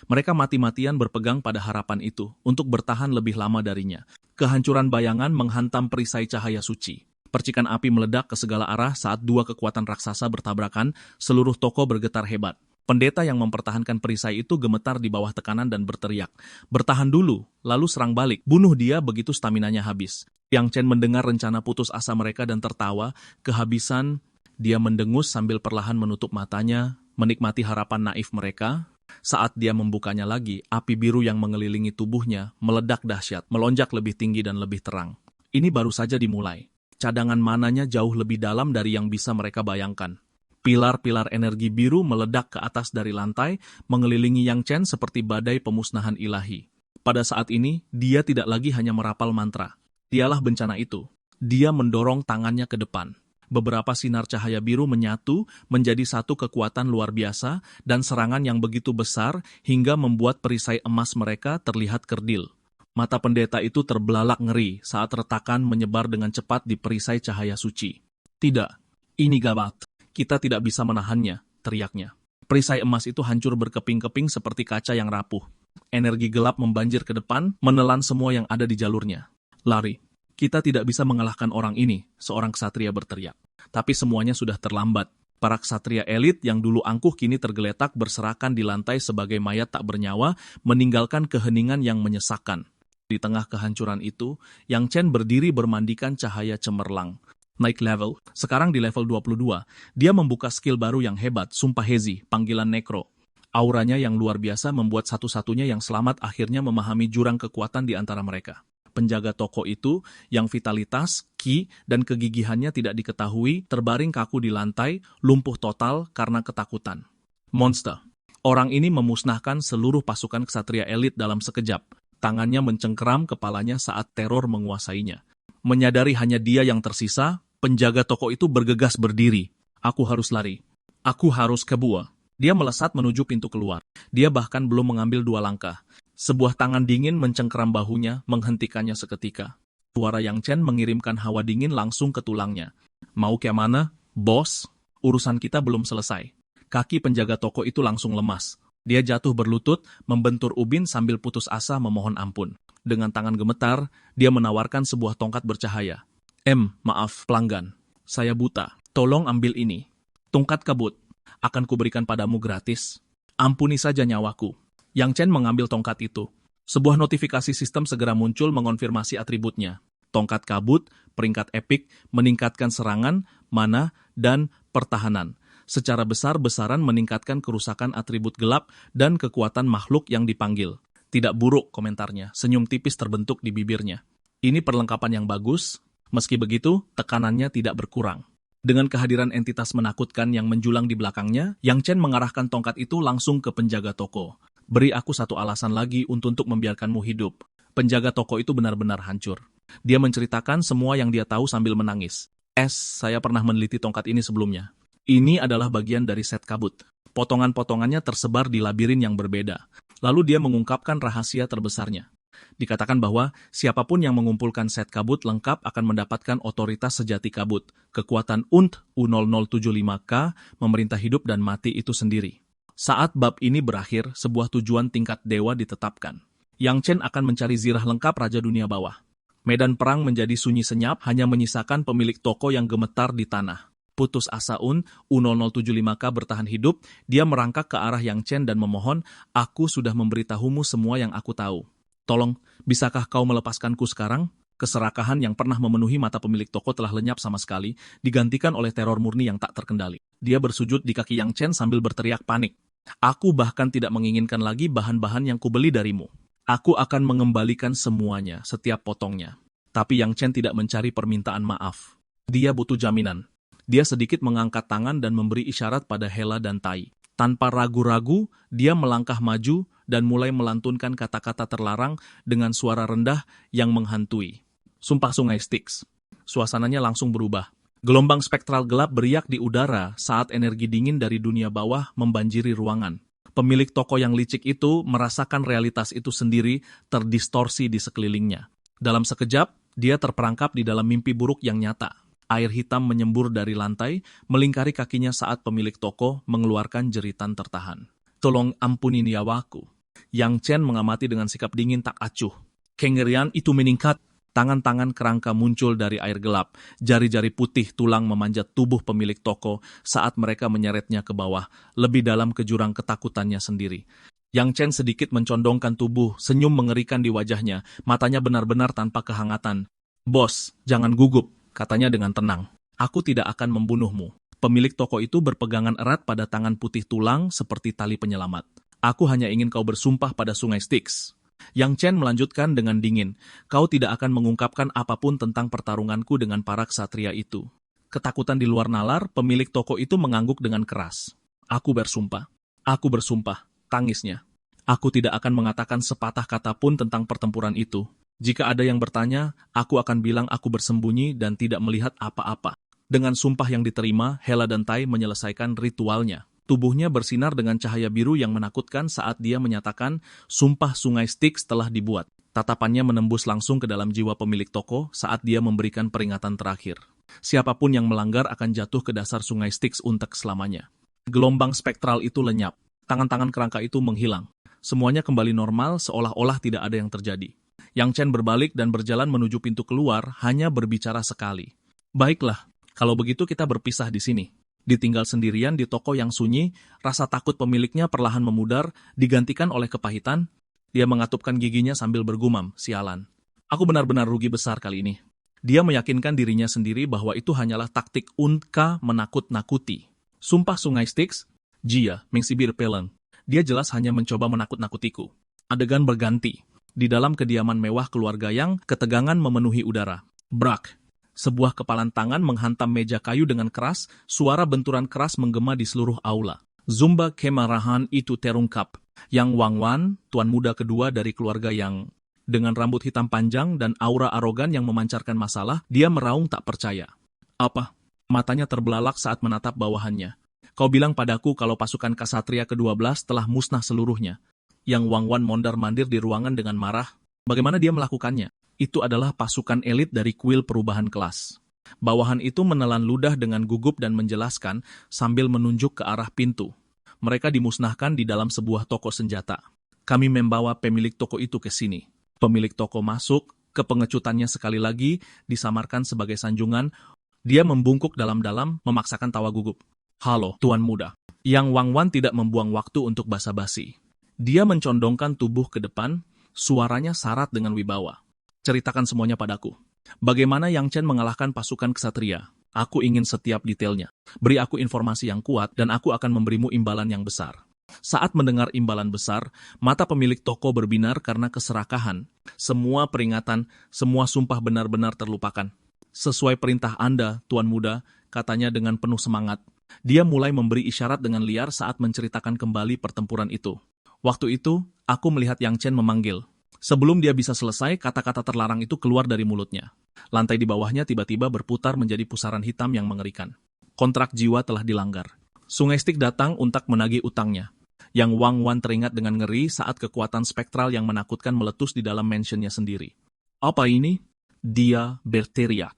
Mereka mati-matian berpegang pada harapan itu untuk bertahan lebih lama darinya. Kehancuran bayangan menghantam perisai cahaya suci. Percikan api meledak ke segala arah saat dua kekuatan raksasa bertabrakan, seluruh toko bergetar hebat. Pendeta yang mempertahankan perisai itu gemetar di bawah tekanan dan berteriak, "Bertahan dulu, lalu serang balik, bunuh dia begitu staminanya habis." Yang Chen mendengar rencana putus asa mereka dan tertawa, kehabisan. Dia mendengus sambil perlahan menutup matanya, menikmati harapan naif mereka. Saat dia membukanya lagi, api biru yang mengelilingi tubuhnya meledak dahsyat, melonjak lebih tinggi dan lebih terang. Ini baru saja dimulai. Cadangan mananya jauh lebih dalam dari yang bisa mereka bayangkan. Pilar-pilar energi biru meledak ke atas dari lantai, mengelilingi Yang Chen seperti badai pemusnahan ilahi. Pada saat ini, dia tidak lagi hanya merapal mantra. Dialah bencana itu. Dia mendorong tangannya ke depan. Beberapa sinar cahaya biru menyatu menjadi satu kekuatan luar biasa dan serangan yang begitu besar hingga membuat perisai emas mereka terlihat kerdil. Mata pendeta itu terbelalak ngeri saat retakan menyebar dengan cepat di perisai cahaya suci. "Tidak, ini gawat. Kita tidak bisa menahannya," teriaknya. Perisai emas itu hancur berkeping-keping seperti kaca yang rapuh. Energi gelap membanjir ke depan, menelan semua yang ada di jalurnya. "Lari. Kita tidak bisa mengalahkan orang ini," seorang ksatria berteriak. Tapi semuanya sudah terlambat. Para ksatria elit yang dulu angkuh kini tergeletak berserakan di lantai sebagai mayat tak bernyawa, meninggalkan keheningan yang menyesakkan. Di tengah kehancuran itu, Yang Chen berdiri bermandikan cahaya cemerlang. Naik level, sekarang di level 22, dia membuka skill baru yang hebat, Sumpah Hezi, panggilan Nekro. Auranya yang luar biasa membuat satu-satunya yang selamat akhirnya memahami jurang kekuatan di antara mereka. Penjaga toko itu, yang vitalitas, ki, dan kegigihannya tidak diketahui, terbaring kaku di lantai, lumpuh total karena ketakutan. Monster. Orang ini memusnahkan seluruh pasukan ksatria elit dalam sekejap. Tangannya mencengkeram kepalanya saat teror menguasainya. Menyadari hanya dia yang tersisa, penjaga toko itu bergegas berdiri. "Aku harus lari. Aku harus kabur." Dia melesat menuju pintu keluar. Dia bahkan belum mengambil 2 langkah. Sebuah tangan dingin mencengkeram bahunya, menghentikannya seketika. Suara Yang Chen mengirimkan hawa dingin langsung ke tulangnya. "Mau ke mana, bos? Urusan kita belum selesai." Kaki penjaga toko itu langsung lemas. Dia jatuh berlutut, membentur ubin sambil putus asa memohon ampun. Dengan tangan gemetar, dia menawarkan sebuah tongkat bercahaya. Maaf, pelanggan. Saya buta. Tolong ambil ini. Tongkat kabut. Akan kuberikan padamu gratis. Ampuni saja nyawaku." Yang Chen mengambil tongkat itu. Sebuah notifikasi sistem segera muncul mengonfirmasi atributnya. Tongkat kabut, peringkat epik, meningkatkan serangan, mana, dan pertahanan. Secara besar-besaran meningkatkan kerusakan atribut gelap dan kekuatan makhluk yang dipanggil. "Tidak buruk," komentarnya, senyum tipis terbentuk di bibirnya. "Ini perlengkapan yang bagus." Meski begitu, tekanannya tidak berkurang. Dengan kehadiran entitas menakutkan yang menjulang di belakangnya, Yang Chen mengarahkan tongkat itu langsung ke penjaga toko. "Beri aku satu alasan lagi untuk membiarkanmu hidup." Penjaga toko itu benar-benar hancur. Dia menceritakan semua yang dia tahu sambil menangis. Saya pernah meneliti tongkat ini sebelumnya. Ini adalah bagian dari set kabut. Potongan-potongannya tersebar di labirin yang berbeda. Lalu dia mengungkapkan rahasia terbesarnya. Dikatakan bahwa siapapun yang mengumpulkan set kabut lengkap akan mendapatkan otoritas sejati kabut. Kekuatan UNT U0075K memerintah hidup dan mati itu sendiri. Saat bab ini berakhir, sebuah tujuan tingkat dewa ditetapkan. Yang Chen akan mencari zirah lengkap Raja Dunia Bawah. Medan perang menjadi sunyi senyap, hanya menyisakan pemilik toko yang gemetar di tanah. Putus asa U0075K bertahan hidup, dia merangkak ke arah Yang Chen dan memohon, "Aku sudah memberitahumu semua yang aku tahu. Tolong, bisakah kau melepaskanku sekarang?" Keserakahan yang pernah memenuhi mata pemilik toko telah lenyap sama sekali, digantikan oleh teror murni yang tak terkendali. Dia bersujud di kaki Yang Chen sambil berteriak panik. "Aku bahkan tidak menginginkan lagi bahan-bahan yang kubeli darimu. Aku akan mengembalikan semuanya, setiap potongnya." Tapi Yang Chen tidak mencari permintaan maaf. Dia butuh jaminan. Dia sedikit mengangkat tangan dan memberi isyarat pada Hela dan Tai. Tanpa ragu-ragu, dia melangkah maju dan mulai melantunkan kata-kata terlarang dengan suara rendah yang menghantui. Sumpah Sungai Styx. Suasananya langsung berubah. Gelombang spektral gelap beriak di udara saat energi dingin dari dunia bawah membanjiri ruangan. Pemilik toko yang licik itu merasakan realitas itu sendiri terdistorsi di sekelilingnya. Dalam sekejap, dia terperangkap di dalam mimpi buruk yang nyata. Air hitam menyembur dari lantai, melingkari kakinya saat pemilik toko mengeluarkan jeritan tertahan. "Tolong ampuni nyawaku." Yang Chen mengamati dengan sikap dingin tak acuh. Kengerian itu meningkat. Tangan-tangan kerangka muncul dari air gelap. Jari-jari putih tulang memanjat tubuh pemilik toko saat mereka menyeretnya ke bawah, lebih dalam ke jurang ketakutannya sendiri. Yang Chen sedikit mencondongkan tubuh, senyum mengerikan di wajahnya, matanya benar-benar tanpa kehangatan. "Bos, jangan gugup," katanya dengan tenang. "Aku tidak akan membunuhmu." Pemilik toko itu berpegangan erat pada tangan putih tulang seperti tali penyelamat. "Aku hanya ingin kau bersumpah pada Sungai Styx." Yang Chen melanjutkan dengan dingin, "Kau tidak akan mengungkapkan apapun tentang pertarunganku dengan para ksatria itu." Ketakutan di luar nalar, pemilik toko itu mengangguk dengan keras. "Aku bersumpah. Aku bersumpah," tangisnya. "Aku tidak akan mengatakan sepatah kata pun tentang pertempuran itu. Jika ada yang bertanya, aku akan bilang aku bersembunyi dan tidak melihat apa-apa." Dengan sumpah yang diterima, Hela dan Tai menyelesaikan ritualnya. Tubuhnya bersinar dengan cahaya biru yang menakutkan saat dia menyatakan sumpah Sungai Styx telah dibuat. Tatapannya menembus langsung ke dalam jiwa pemilik toko saat dia memberikan peringatan terakhir. Siapapun yang melanggar akan jatuh ke dasar Sungai Styx untuk selamanya. Gelombang spektral itu lenyap. Tangan-tangan kerangka itu menghilang. Semuanya kembali normal seolah-olah tidak ada yang terjadi. Yang Chen berbalik dan berjalan menuju pintu keluar, hanya berbicara sekali. "Baiklah, kalau begitu kita berpisah di sini." Ditinggal sendirian di toko yang sunyi, rasa takut pemiliknya perlahan memudar, digantikan oleh kepahitan. Dia mengatupkan giginya sambil bergumam, "Sialan. Aku benar-benar rugi besar kali ini." Dia meyakinkan dirinya sendiri bahwa itu hanyalah taktik UNK menakut-nakuti. Sumpah Sungai Styx, Jia, mengsibir Peleng. Dia jelas hanya mencoba menakut-nakutiku. Adegan berganti. Di dalam kediaman mewah keluarga Yang, ketegangan memenuhi udara. Brak. Sebuah kepalan tangan menghantam meja kayu dengan keras, suara benturan keras menggema di seluruh aula. Zumba kemarahan itu terungkap. Yang Wang Wan, tuan muda kedua dari keluarga Yang, dengan rambut hitam panjang dan aura arogan yang memancarkan masalah, dia meraung tak percaya. "Apa?" Matanya terbelalak saat menatap bawahannya. "Kau bilang padaku kalau pasukan Ksatria ke-12 telah musnah seluruhnya." Yang Wang Wan mondar-mandir di ruangan dengan marah. Bagaimana dia melakukannya? Itu adalah pasukan elit dari kuil perubahan kelas. Bawahan itu menelan ludah dengan gugup dan menjelaskan sambil menunjuk ke arah pintu. Mereka dimusnahkan di dalam sebuah toko senjata. "Kami membawa pemilik toko itu ke sini." Pemilik toko masuk, kepengecutannya sekali lagi disamarkan sebagai sanjungan. Dia membungkuk dalam-dalam, memaksakan tawa gugup. "Halo, tuan muda." Yang Wang Wan tidak membuang waktu untuk basa-basi. Dia mencondongkan tubuh ke depan, suaranya syarat dengan wibawa. "Ceritakan semuanya padaku. Bagaimana Yang Chen mengalahkan pasukan ksatria? Aku ingin setiap detailnya. Beri aku informasi yang kuat dan aku akan memberimu imbalan yang besar." Saat mendengar imbalan besar, mata pemilik toko berbinar karena keserakahan. Semua peringatan, semua sumpah benar-benar terlupakan. "Sesuai perintah Anda, Tuan Muda," katanya dengan penuh semangat. Dia mulai memberi isyarat dengan liar saat menceritakan kembali pertempuran itu. "Waktu itu, aku melihat Yang Chen memanggil. Sebelum dia bisa selesai, kata-kata terlarang itu keluar dari mulutnya. Lantai di bawahnya tiba-tiba berputar menjadi pusaran hitam yang mengerikan. Kontrak jiwa telah dilanggar. Sungai Styx datang untuk menagih utangnya. Yang Wang Wan teringat dengan ngeri saat kekuatan spektral yang menakutkan meletus di dalam mansionnya sendiri. Apa ini? Dia berteriak.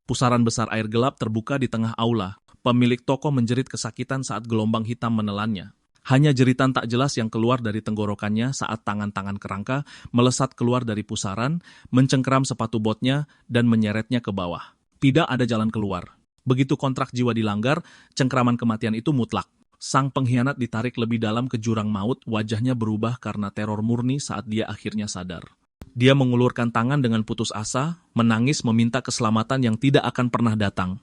Pusaran besar air gelap terbuka di tengah aula. Pemilik toko menjerit kesakitan saat gelombang hitam menelannya. Hanya jeritan tak jelas yang keluar dari tenggorokannya saat tangan-tangan kerangka melesat keluar dari pusaran, mencengkeram sepatu botnya, dan menyeretnya ke bawah. Tidak ada jalan keluar. Begitu kontrak jiwa dilanggar, cengkeraman kematian itu mutlak. Sang pengkhianat ditarik lebih dalam ke jurang maut, wajahnya berubah karena teror murni saat dia akhirnya sadar. Dia mengulurkan tangan dengan putus asa, menangis meminta keselamatan yang tidak akan pernah datang.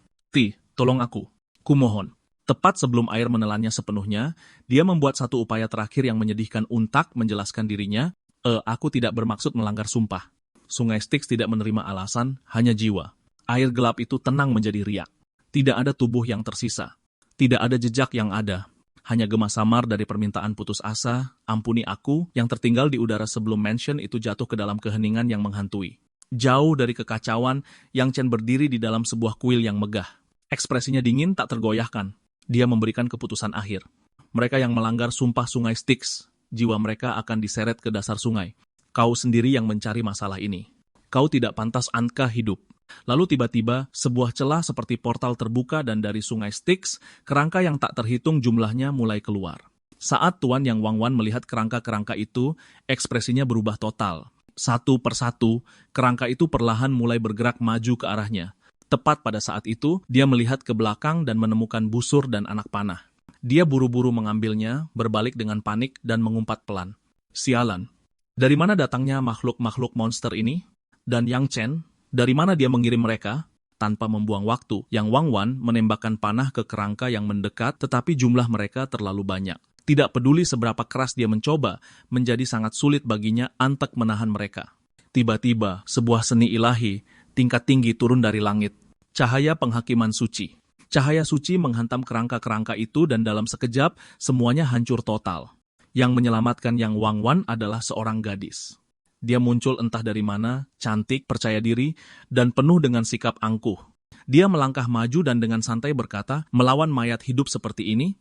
Tolong aku. Kumohon. Tepat sebelum air menelannya sepenuhnya, dia membuat satu upaya terakhir yang menyedihkan untuk menjelaskan dirinya, aku tidak bermaksud melanggar sumpah. Sungai Styx tidak menerima alasan, hanya jiwa. Air gelap itu tenang menjadi riak. Tidak ada tubuh yang tersisa. Tidak ada jejak yang ada. Hanya gema samar dari permintaan putus asa, ampuni aku, yang tertinggal di udara sebelum mansion itu jatuh ke dalam keheningan yang menghantui. Jauh dari kekacauan, Yang Chen berdiri di dalam sebuah kuil yang megah. Ekspresinya dingin tak tergoyahkan. Dia memberikan keputusan akhir. Mereka yang melanggar sumpah Sungai Styx, jiwa mereka akan diseret ke dasar sungai. Kau sendiri yang mencari masalah ini. Kau tidak pantas angka hidup. Lalu tiba-tiba, sebuah celah seperti portal terbuka dan dari Sungai Styx, kerangka yang tak terhitung jumlahnya mulai keluar. Saat Tuan Yang Wang Wan melihat kerangka-kerangka itu, ekspresinya berubah total. Satu persatu, kerangka itu perlahan mulai bergerak maju ke arahnya. Tepat pada saat itu, dia melihat ke belakang dan menemukan busur dan anak panah. Dia buru-buru mengambilnya, berbalik dengan panik dan mengumpat pelan. Sialan. Dari mana datangnya makhluk-makhluk monster ini? Dan Yang Chen, dari mana dia mengirim mereka? Tanpa membuang waktu, Yang Wang Wan menembakkan panah ke kerangka yang mendekat, tetapi jumlah mereka terlalu banyak. Tidak peduli seberapa keras dia mencoba, menjadi sangat sulit baginya untuk menahan mereka. Tiba-tiba, sebuah seni ilahi, tingkat tinggi turun dari langit. Cahaya penghakiman suci. Cahaya suci menghantam kerangka-kerangka itu dan dalam sekejap, semuanya hancur total. Yang menyelamatkan Yang Wang Wan adalah seorang gadis. Dia muncul entah dari mana, cantik, percaya diri, dan penuh dengan sikap angkuh. Dia melangkah maju dan dengan santai berkata, melawan mayat hidup seperti ini?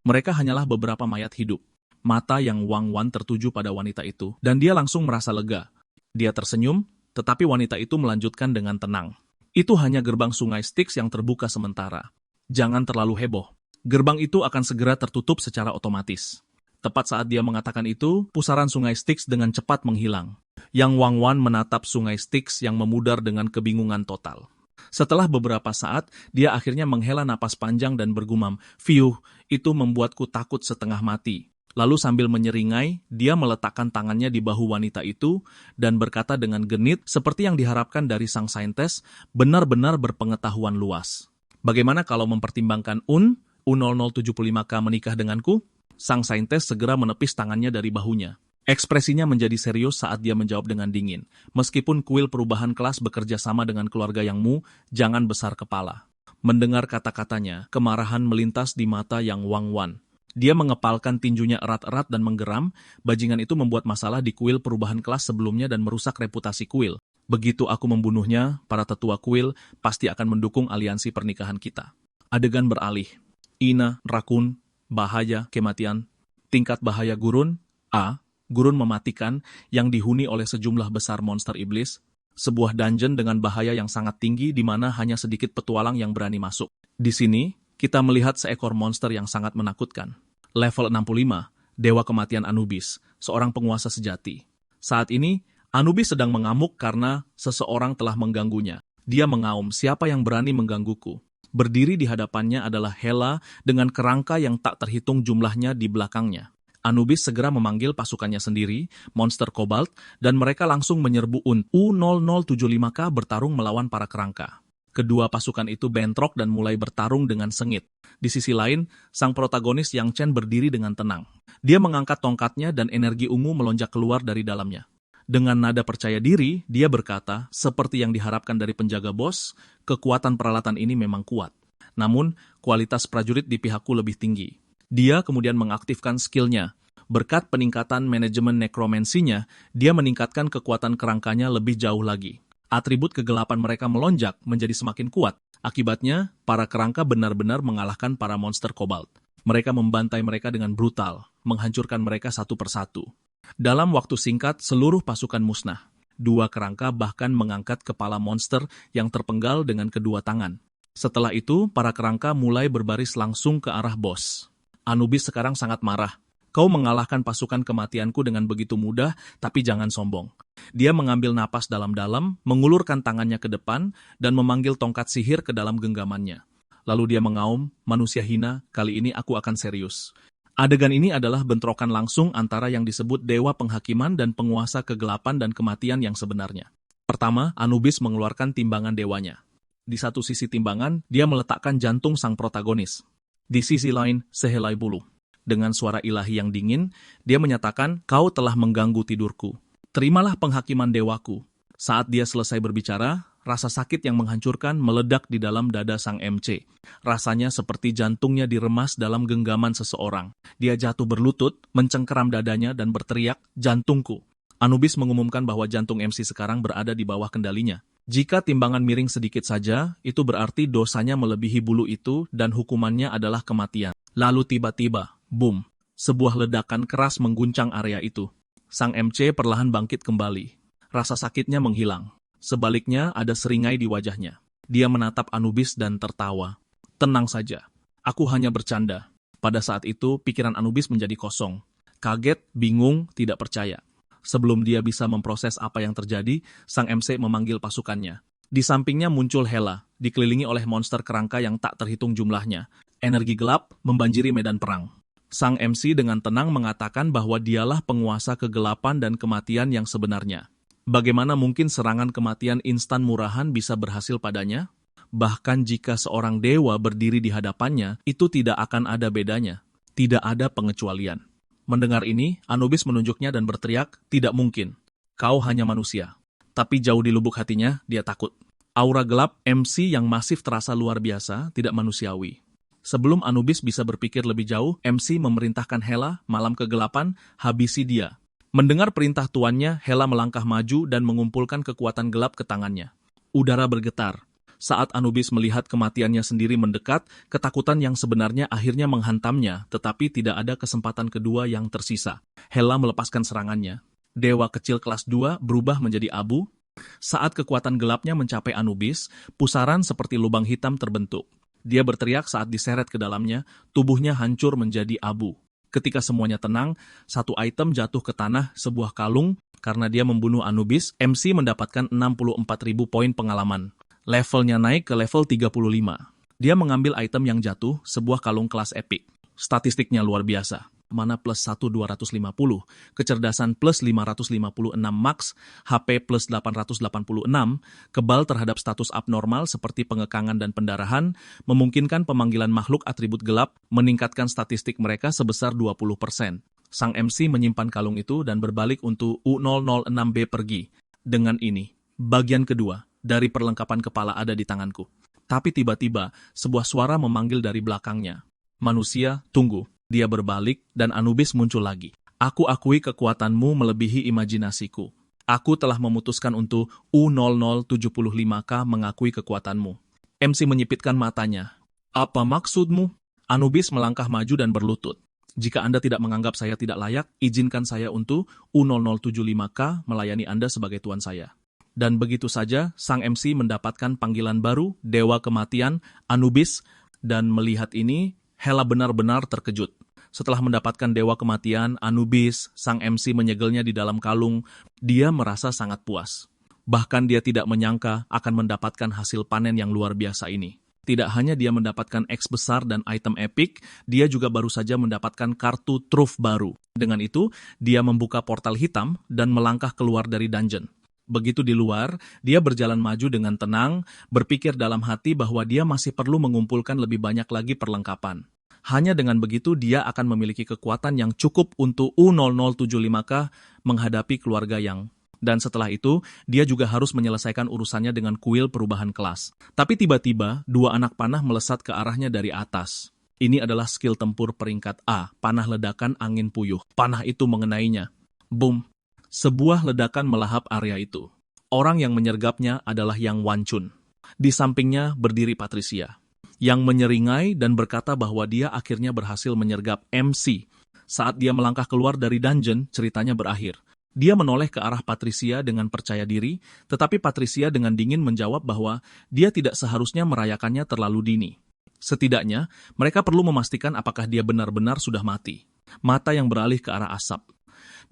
Mereka hanyalah beberapa mayat hidup. Mata Yang Wang Wan tertuju pada wanita itu, dan dia langsung merasa lega. Dia tersenyum, tetapi wanita itu melanjutkan dengan tenang. Itu hanya gerbang Sungai Styx yang terbuka sementara. Jangan terlalu heboh. Gerbang itu akan segera tertutup secara otomatis. Tepat saat dia mengatakan itu, pusaran Sungai Styx dengan cepat menghilang. Yang Wang Wan menatap Sungai Styx yang memudar dengan kebingungan total. Setelah beberapa saat, dia akhirnya menghela napas panjang dan bergumam, "Fiuh, itu membuatku takut setengah mati." Lalu sambil menyeringai, dia meletakkan tangannya di bahu wanita itu dan berkata dengan genit seperti yang diharapkan dari sang saintes, benar-benar berpengetahuan luas. Bagaimana kalau mempertimbangkan U0075K menikah denganku? Sang saintes segera menepis tangannya dari bahunya. Ekspresinya menjadi serius saat dia menjawab dengan dingin. Meskipun kuil perubahan kelas bekerja sama dengan keluarga Yang Mu, jangan besar kepala. Mendengar kata-katanya, kemarahan melintas di mata Yang Wang Wan. Dia mengepalkan tinjunya erat-erat dan menggeram, bajingan itu membuat masalah di kuil perubahan kelas sebelumnya dan merusak reputasi kuil. Begitu aku membunuhnya, para tetua kuil pasti akan mendukung aliansi pernikahan kita. Adegan beralih. Ina, Rakun, bahaya, kematian. Tingkat bahaya gurun, A. Gurun mematikan yang dihuni oleh sejumlah besar monster iblis. Sebuah dungeon dengan bahaya yang sangat tinggi di mana hanya sedikit petualang yang berani masuk. Di sini, kita melihat seekor monster yang sangat menakutkan. Level 65, Dewa Kematian Anubis, seorang penguasa sejati. Saat ini, Anubis sedang mengamuk karena seseorang telah mengganggunya. Dia mengaum, siapa yang berani menggangguku? Berdiri di hadapannya adalah Hela dengan kerangka yang tak terhitung jumlahnya di belakangnya. Anubis segera memanggil pasukannya sendiri, monster Cobalt, dan mereka langsung menyerbu U0075K bertarung melawan para kerangka. Kedua pasukan itu bentrok dan mulai bertarung dengan sengit. Di sisi lain, sang protagonis Yang Chen berdiri dengan tenang. Dia mengangkat tongkatnya dan energi ungu melonjak keluar dari dalamnya. Dengan nada percaya diri, dia berkata, seperti yang diharapkan dari penjaga bos, kekuatan peralatan ini memang kuat. Namun, kualitas prajurit di pihakku lebih tinggi. Dia kemudian mengaktifkan skillnya. Berkat peningkatan manajemen nekromansinya, dia meningkatkan kekuatan kerangkanya lebih jauh lagi. Atribut kegelapan mereka melonjak menjadi semakin kuat. Akibatnya, para kerangka benar-benar mengalahkan para monster kobalt. Mereka membantai mereka dengan brutal, menghancurkan mereka satu persatu. Dalam waktu singkat, seluruh pasukan musnah. Dua kerangka bahkan mengangkat kepala monster yang terpenggal dengan kedua tangan. Setelah itu, para kerangka mulai berbaris langsung ke arah bos. Anubis sekarang sangat marah. Kau mengalahkan pasukan kematianku dengan begitu mudah, tapi jangan sombong. Dia mengambil napas dalam-dalam, mengulurkan tangannya ke depan, dan memanggil tongkat sihir ke dalam genggamannya. Lalu dia mengaum, manusia hina, kali ini aku akan serius. Adegan ini adalah bentrokan langsung antara yang disebut dewa penghakiman dan penguasa kegelapan dan kematian yang sebenarnya. Pertama, Anubis mengeluarkan timbangan dewanya. Di satu sisi timbangan, dia meletakkan jantung sang protagonis. Di sisi lain, sehelai bulu. Dengan suara ilahi yang dingin, dia menyatakan, kau telah mengganggu tidurku. Terimalah penghakiman dewaku. Saat dia selesai berbicara, rasa sakit yang menghancurkan meledak di dalam dada sang MC. Rasanya seperti jantungnya diremas dalam genggaman seseorang. Dia jatuh berlutut, mencengkeram dadanya dan berteriak, jantungku. Anubis mengumumkan bahwa jantung MC sekarang berada di bawah kendalinya. Jika timbangan miring sedikit saja, itu berarti dosanya melebihi bulu itu dan hukumannya adalah kematian. Lalu tiba-tiba, boom, sebuah ledakan keras mengguncang area itu. Sang MC perlahan bangkit kembali. Rasa sakitnya menghilang. Sebaliknya ada seringai di wajahnya. Dia menatap Anubis dan tertawa. Tenang saja, aku hanya bercanda. Pada saat itu, pikiran Anubis menjadi kosong. Kaget, bingung, tidak percaya. Sebelum dia bisa memproses apa yang terjadi, sang MC memanggil pasukannya. Di sampingnya muncul Hela, dikelilingi oleh monster kerangka yang tak terhitung jumlahnya. Energi gelap membanjiri medan perang. Sang MC dengan tenang mengatakan bahwa dialah penguasa kegelapan dan kematian yang sebenarnya. Bagaimana mungkin serangan kematian instan murahan bisa berhasil padanya? Bahkan jika seorang dewa berdiri di hadapannya, itu tidak akan ada bedanya. Tidak ada pengecualian. Mendengar ini, Anubis menunjuknya dan berteriak, tidak mungkin. Kau hanya manusia. Tapi jauh di lubuk hatinya, dia takut. Aura gelap MC yang masif terasa luar biasa, tidak manusiawi. Sebelum Anubis bisa berpikir lebih jauh, MC memerintahkan Hela, malam kegelapan, habisi dia. Mendengar perintah tuannya, Hela melangkah maju dan mengumpulkan kekuatan gelap ke tangannya. Udara bergetar. Saat Anubis melihat kematiannya sendiri mendekat, ketakutan yang sebenarnya akhirnya menghantamnya, tetapi tidak ada kesempatan kedua yang tersisa. Hela melepaskan serangannya. Dewa kecil kelas 2 berubah menjadi abu. Saat kekuatan gelapnya mencapai Anubis, pusaran seperti lubang hitam terbentuk. Dia berteriak saat diseret ke dalamnya, tubuhnya hancur menjadi abu. Ketika semuanya tenang, satu item jatuh ke tanah, sebuah kalung. Karena dia membunuh Anubis, MC mendapatkan 64.000 poin pengalaman. Levelnya naik ke level 35. Dia mengambil item yang jatuh, sebuah kalung kelas epic. Statistiknya luar biasa. Mana plus 1.250, kecerdasan plus 556 max, HP plus 886, kebal terhadap status abnormal seperti pengekangan dan pendarahan, memungkinkan pemanggilan makhluk atribut gelap, meningkatkan statistik mereka sebesar 20%. Sang MC menyimpan kalung itu dan berbalik untuk U006B pergi. Dengan ini, bagian kedua dari perlengkapan kepala ada di tanganku. Tapi tiba-tiba, sebuah suara memanggil dari belakangnya. Manusia, tunggu. Dia berbalik dan Anubis muncul lagi. Aku akui kekuatanmu melebihi imajinasiku. Aku telah memutuskan untuk U0075K mengakui kekuatanmu. MC menyipitkan matanya. Apa maksudmu? Anubis melangkah maju dan berlutut. Jika Anda tidak menganggap saya tidak layak, izinkan saya untuk U0075K melayani Anda sebagai tuan saya. Dan begitu saja, sang MC mendapatkan panggilan baru, Dewa Kematian, Anubis, dan melihat ini, Hela benar-benar terkejut. Setelah mendapatkan Dewa Kematian, Anubis, sang MC menyegelnya di dalam kalung, dia merasa sangat puas. Bahkan dia tidak menyangka akan mendapatkan hasil panen yang luar biasa ini. Tidak hanya dia mendapatkan X besar dan item epic, dia juga baru saja mendapatkan kartu truf baru. Dengan itu, dia membuka portal hitam dan melangkah keluar dari dungeon. Begitu di luar, dia berjalan maju dengan tenang, berpikir dalam hati bahwa dia masih perlu mengumpulkan lebih banyak lagi perlengkapan. Hanya dengan begitu dia akan memiliki kekuatan yang cukup untuk U0075K menghadapi keluarga yang. Dan setelah itu, dia juga harus menyelesaikan urusannya dengan kuil perubahan kelas. Tapi tiba-tiba, dua anak panah melesat ke arahnya dari atas. Ini adalah skill tempur peringkat A, panah ledakan angin puyuh. Panah itu mengenainya. Boom! Sebuah ledakan melahap area itu. Orang yang menyergapnya adalah Yang Wancun. Di sampingnya berdiri Patricia, yang menyeringai dan berkata bahwa dia akhirnya berhasil menyergap MC. Saat dia melangkah keluar dari dungeon, ceritanya berakhir. Dia menoleh ke arah Patricia dengan percaya diri, tetapi Patricia dengan dingin menjawab bahwa dia tidak seharusnya merayakannya terlalu dini. Setidaknya, mereka perlu memastikan apakah dia benar-benar sudah mati. Mata yang beralih ke arah asap.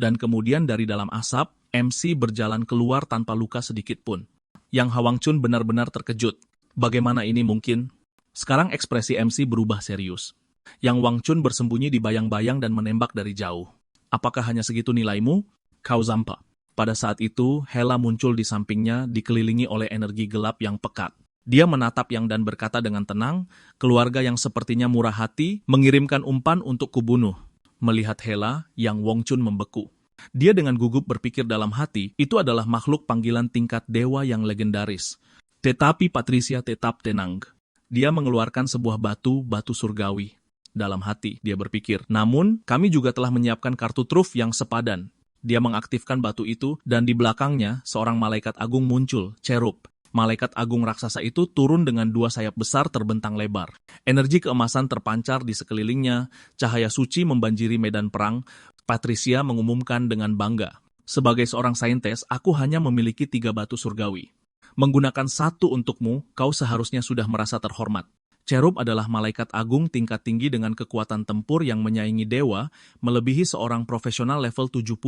Dan kemudian dari dalam asap, MC berjalan keluar tanpa luka sedikit pun. Yang Hwangchun benar-benar terkejut. Bagaimana ini mungkin? Sekarang ekspresi MC berubah serius. Yang Wangchun bersembunyi di bayang-bayang dan menembak dari jauh. Apakah hanya segitu nilaimu? Kau Zampa. Pada saat itu, Hela muncul di sampingnya dikelilingi oleh energi gelap yang pekat. Dia menatap Yang dan berkata dengan tenang, keluarga yang sepertinya murah hati mengirimkan umpan untuk kubunuh. Melihat Hela, Yang Wangchun membeku. Dia dengan gugup berpikir dalam hati, itu adalah makhluk panggilan tingkat dewa yang legendaris. Tetapi Patricia tetap tenang. Dia mengeluarkan sebuah batu surgawi. Dalam hati, dia berpikir, namun kami juga telah menyiapkan kartu truf yang sepadan. Dia mengaktifkan batu itu, dan di belakangnya, seorang malaikat agung muncul, Cherub. Malaikat agung raksasa itu turun dengan 2 sayap besar terbentang lebar. Energi keemasan terpancar di sekelilingnya, cahaya suci membanjiri medan perang. Patricia mengumumkan dengan bangga, sebagai seorang saintis, aku hanya memiliki 3 batu surgawi. Menggunakan 1 untukmu, kau seharusnya sudah merasa terhormat. Cherub adalah malaikat agung tingkat tinggi dengan kekuatan tempur yang menyaingi dewa, melebihi seorang profesional level 70.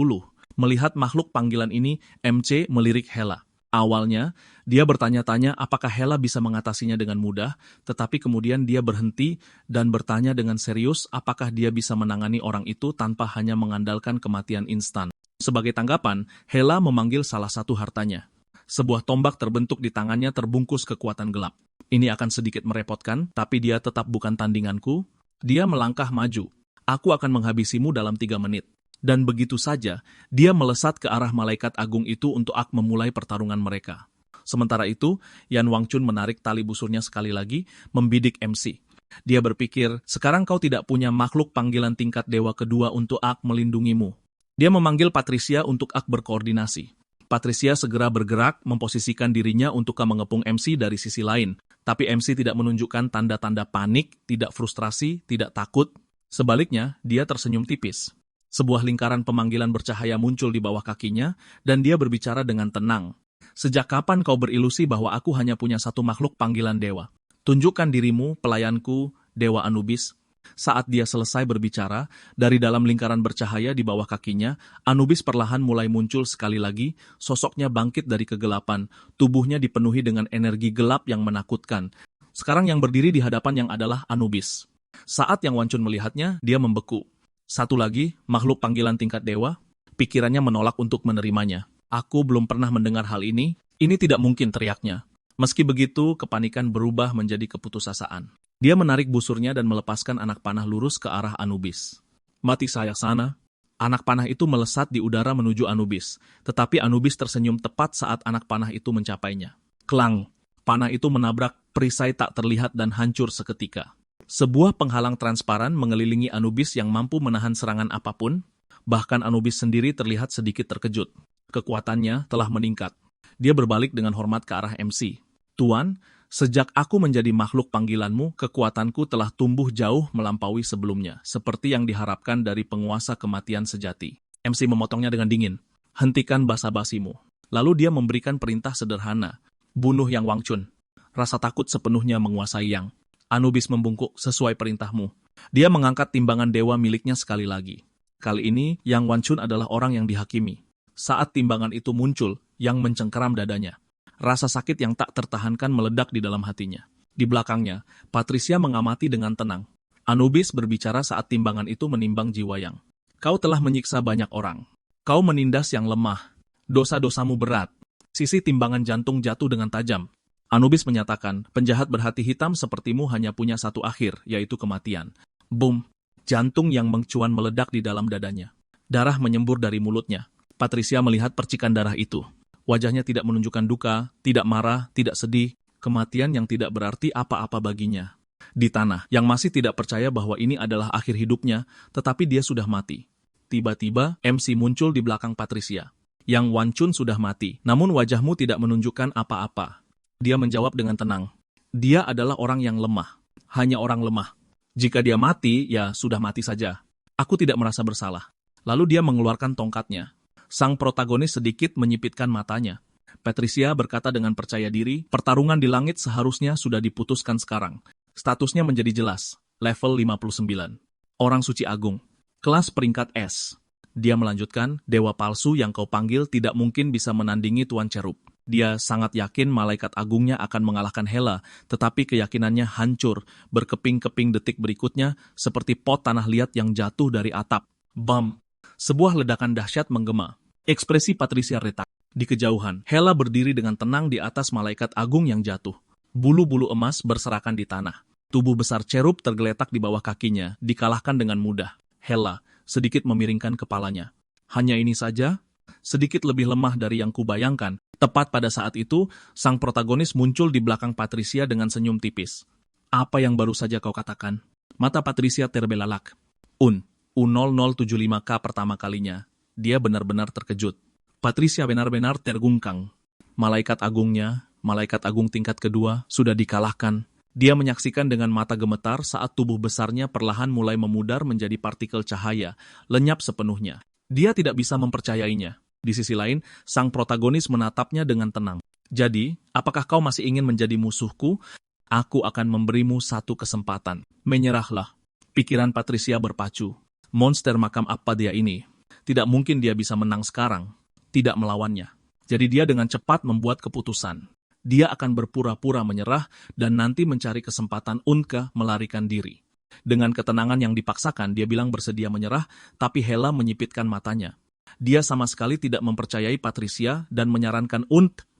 Melihat makhluk panggilan ini, MC melirik Hela. Awalnya, dia bertanya-tanya apakah Hela bisa mengatasinya dengan mudah, tetapi kemudian dia berhenti dan bertanya dengan serius apakah dia bisa menangani orang itu tanpa hanya mengandalkan kematian instan. Sebagai tanggapan, Hela memanggil salah satu hartanya. Sebuah tombak terbentuk di tangannya terbungkus kekuatan gelap. Ini akan sedikit merepotkan, tapi dia tetap bukan tandinganku. Dia melangkah maju. Aku akan menghabisimu dalam 3 menit. Dan begitu saja, dia melesat ke arah malaikat agung itu untuk memulai pertarungan mereka. Sementara itu, Yan Wangchun menarik tali busurnya sekali lagi, membidik MC. Dia berpikir, sekarang kau tidak punya makhluk panggilan tingkat dewa kedua untuk melindungimu. Dia memanggil Patricia untuk berkoordinasi. Patricia segera bergerak, memposisikan dirinya untuk mengepung MC dari sisi lain. Tapi MC tidak menunjukkan tanda-tanda panik, tidak frustrasi, tidak takut. Sebaliknya, dia tersenyum tipis. Sebuah lingkaran pemanggilan bercahaya muncul di bawah kakinya, dan dia berbicara dengan tenang. Sejak kapan kau berilusi bahwa aku hanya punya 1 makhluk panggilan dewa? Tunjukkan dirimu, pelayanku, Dewa Anubis. Saat dia selesai berbicara, dari dalam lingkaran bercahaya di bawah kakinya, Anubis perlahan mulai muncul sekali lagi, sosoknya bangkit dari kegelapan, tubuhnya dipenuhi dengan energi gelap yang menakutkan. Sekarang yang berdiri di hadapan yang adalah Anubis. Saat Yang Wangchun melihatnya, dia membeku. 1 lagi, makhluk panggilan tingkat dewa, pikirannya menolak untuk menerimanya. Aku belum pernah mendengar hal ini tidak mungkin, teriaknya. Meski begitu, kepanikan berubah menjadi keputusasaan. Dia menarik busurnya dan melepaskan anak panah lurus ke arah Anubis. Mati saya sana. Anak panah itu melesat di udara menuju Anubis, tetapi Anubis tersenyum tepat saat anak panah itu mencapainya. Klang! Panah itu menabrak perisai tak terlihat dan hancur seketika. Sebuah penghalang transparan mengelilingi Anubis yang mampu menahan serangan apapun, bahkan Anubis sendiri terlihat sedikit terkejut. Kekuatannya telah meningkat. Dia berbalik dengan hormat ke arah MC. Tuan, sejak aku menjadi makhluk panggilanmu, kekuatanku telah tumbuh jauh melampaui sebelumnya, seperti yang diharapkan dari penguasa kematian sejati. MC memotongnya dengan dingin. Hentikan basa-basimu. Lalu dia memberikan perintah sederhana. Bunuh Yang Wangchun. Rasa takut sepenuhnya menguasai Yang. Anubis membungkuk sesuai perintahmu. Dia mengangkat timbangan dewa miliknya sekali lagi. Kali ini, Yang Wangchun adalah orang yang dihakimi. Saat timbangan itu muncul, Yang mencengkeram dadanya. Rasa sakit yang tak tertahankan meledak di dalam hatinya. Di belakangnya, Patricia mengamati dengan tenang. Anubis berbicara saat timbangan itu menimbang jiwa Yang. Kau telah menyiksa banyak orang. Kau menindas yang lemah. Dosa-dosamu berat. Sisi timbangan jantung jatuh dengan tajam. Anubis menyatakan, penjahat berhati hitam sepertimu hanya punya 1 akhir, yaitu kematian. Boom! Jantung Yang mencuan meledak di dalam dadanya. Darah menyembur dari mulutnya. Patricia melihat percikan darah itu. Wajahnya tidak menunjukkan duka, tidak marah, tidak sedih. Kematian yang tidak berarti apa-apa baginya. di tanah, yang masih tidak percaya bahwa ini adalah akhir hidupnya, tetapi dia sudah mati. Tiba-tiba, MC muncul di belakang Patricia. Yang Wan Chun sudah mati, namun wajahmu tidak menunjukkan apa-apa. Dia menjawab dengan tenang. Dia adalah orang yang lemah. Hanya orang lemah. Jika dia mati, ya sudah mati saja. Aku tidak merasa bersalah. Lalu dia mengeluarkan tongkatnya. Sang protagonis sedikit menyipitkan matanya. Patricia berkata dengan percaya diri, pertarungan di langit seharusnya sudah diputuskan sekarang. Statusnya menjadi jelas, level 59. Orang suci agung. Kelas peringkat S. Dia melanjutkan, dewa palsu yang kau panggil tidak mungkin bisa menandingi Tuan Cherub. Dia sangat yakin malaikat agungnya akan mengalahkan Hela, tetapi keyakinannya hancur, berkeping-keping detik berikutnya, seperti pot tanah liat yang jatuh dari atap. Bam! Sebuah ledakan dahsyat menggema. Ekspresi Patricia retak. Di kejauhan, Hela berdiri dengan tenang di atas malaikat agung yang jatuh. Bulu-bulu emas berserakan di tanah. Tubuh besar Cherub tergeletak di bawah kakinya, dikalahkan dengan mudah. Hela sedikit memiringkan kepalanya. Hanya ini saja, sedikit lebih lemah dari yang kubayangkan. Tepat pada saat itu, sang protagonis muncul di belakang Patricia dengan senyum tipis. Apa yang baru saja kau katakan? Mata Patricia terbelalak. U0075K pertama kalinya. Dia benar-benar terkejut. Patricia benar-benar tergungkang. Malaikat agungnya, malaikat agung tingkat kedua, sudah dikalahkan. Dia menyaksikan dengan mata gemetar saat tubuh besarnya perlahan mulai memudar menjadi partikel cahaya, lenyap sepenuhnya. Dia tidak bisa mempercayainya. Di sisi lain, sang protagonis menatapnya dengan tenang. Jadi, apakah kau masih ingin menjadi musuhku? Aku akan memberimu satu kesempatan. Menyerahlah. Pikiran Patricia berpacu. Monster makam apa dia ini? Tidak mungkin dia bisa menang sekarang. Tidak melawannya. Jadi dia dengan cepat membuat keputusan. Dia akan berpura-pura menyerah dan nanti mencari kesempatan untuk melarikan diri. Dengan ketenangan yang dipaksakan, dia bilang bersedia menyerah, tapi Hela menyipitkan matanya. Dia sama sekali tidak mempercayai Patricia dan menyarankan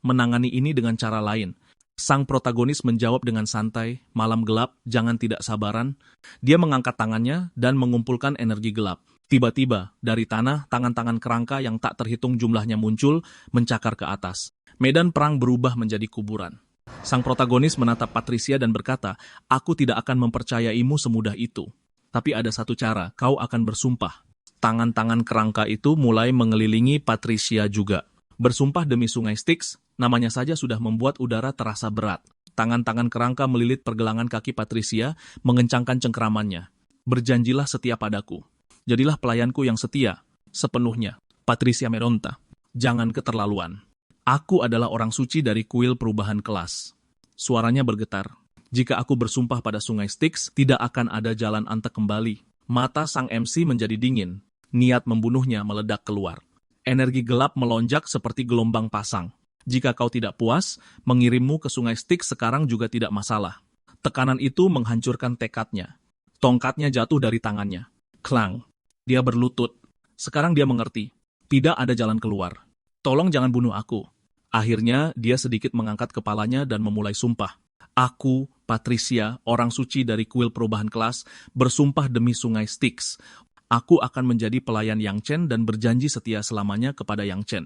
menangani ini dengan cara lain. Sang protagonis menjawab dengan santai, malam gelap, jangan tidak sabaran. Dia mengangkat tangannya dan mengumpulkan energi gelap. Tiba-tiba, dari tanah, tangan-tangan kerangka yang tak terhitung jumlahnya muncul, mencakar ke atas. Medan perang berubah menjadi kuburan. Sang protagonis menatap Patricia dan berkata, aku tidak akan mempercayaimu semudah itu. Tapi ada satu cara, kau akan bersumpah. Tangan-tangan kerangka itu mulai mengelilingi Patricia juga. Bersumpah demi sungai Styx, namanya saja sudah membuat udara terasa berat. Tangan-tangan kerangka melilit pergelangan kaki Patricia, mengencangkan cengkeramannya. Berjanjilah setia padaku. Jadilah pelayanku yang setia, sepenuhnya. Patricia meronta. Jangan keterlaluan. Aku adalah orang suci dari kuil perubahan kelas. Suaranya bergetar. Jika aku bersumpah pada sungai Styx, tidak akan ada jalan antek kembali. Mata sang MC menjadi dingin. Niat membunuhnya meledak keluar. Energi gelap melonjak seperti gelombang pasang. Jika kau tidak puas, mengirimmu ke sungai Styx sekarang juga tidak masalah. Tekanan itu menghancurkan tekadnya. Tongkatnya jatuh dari tangannya. Klang. Dia berlutut. Sekarang dia mengerti. Tidak ada jalan keluar. Tolong jangan bunuh aku. Akhirnya, dia sedikit mengangkat kepalanya dan memulai sumpah. Aku, Patricia, orang suci dari kuil perubahan kelas, bersumpah demi sungai Styx. Aku akan menjadi pelayan Yang Chen dan berjanji setia selamanya kepada Yang Chen.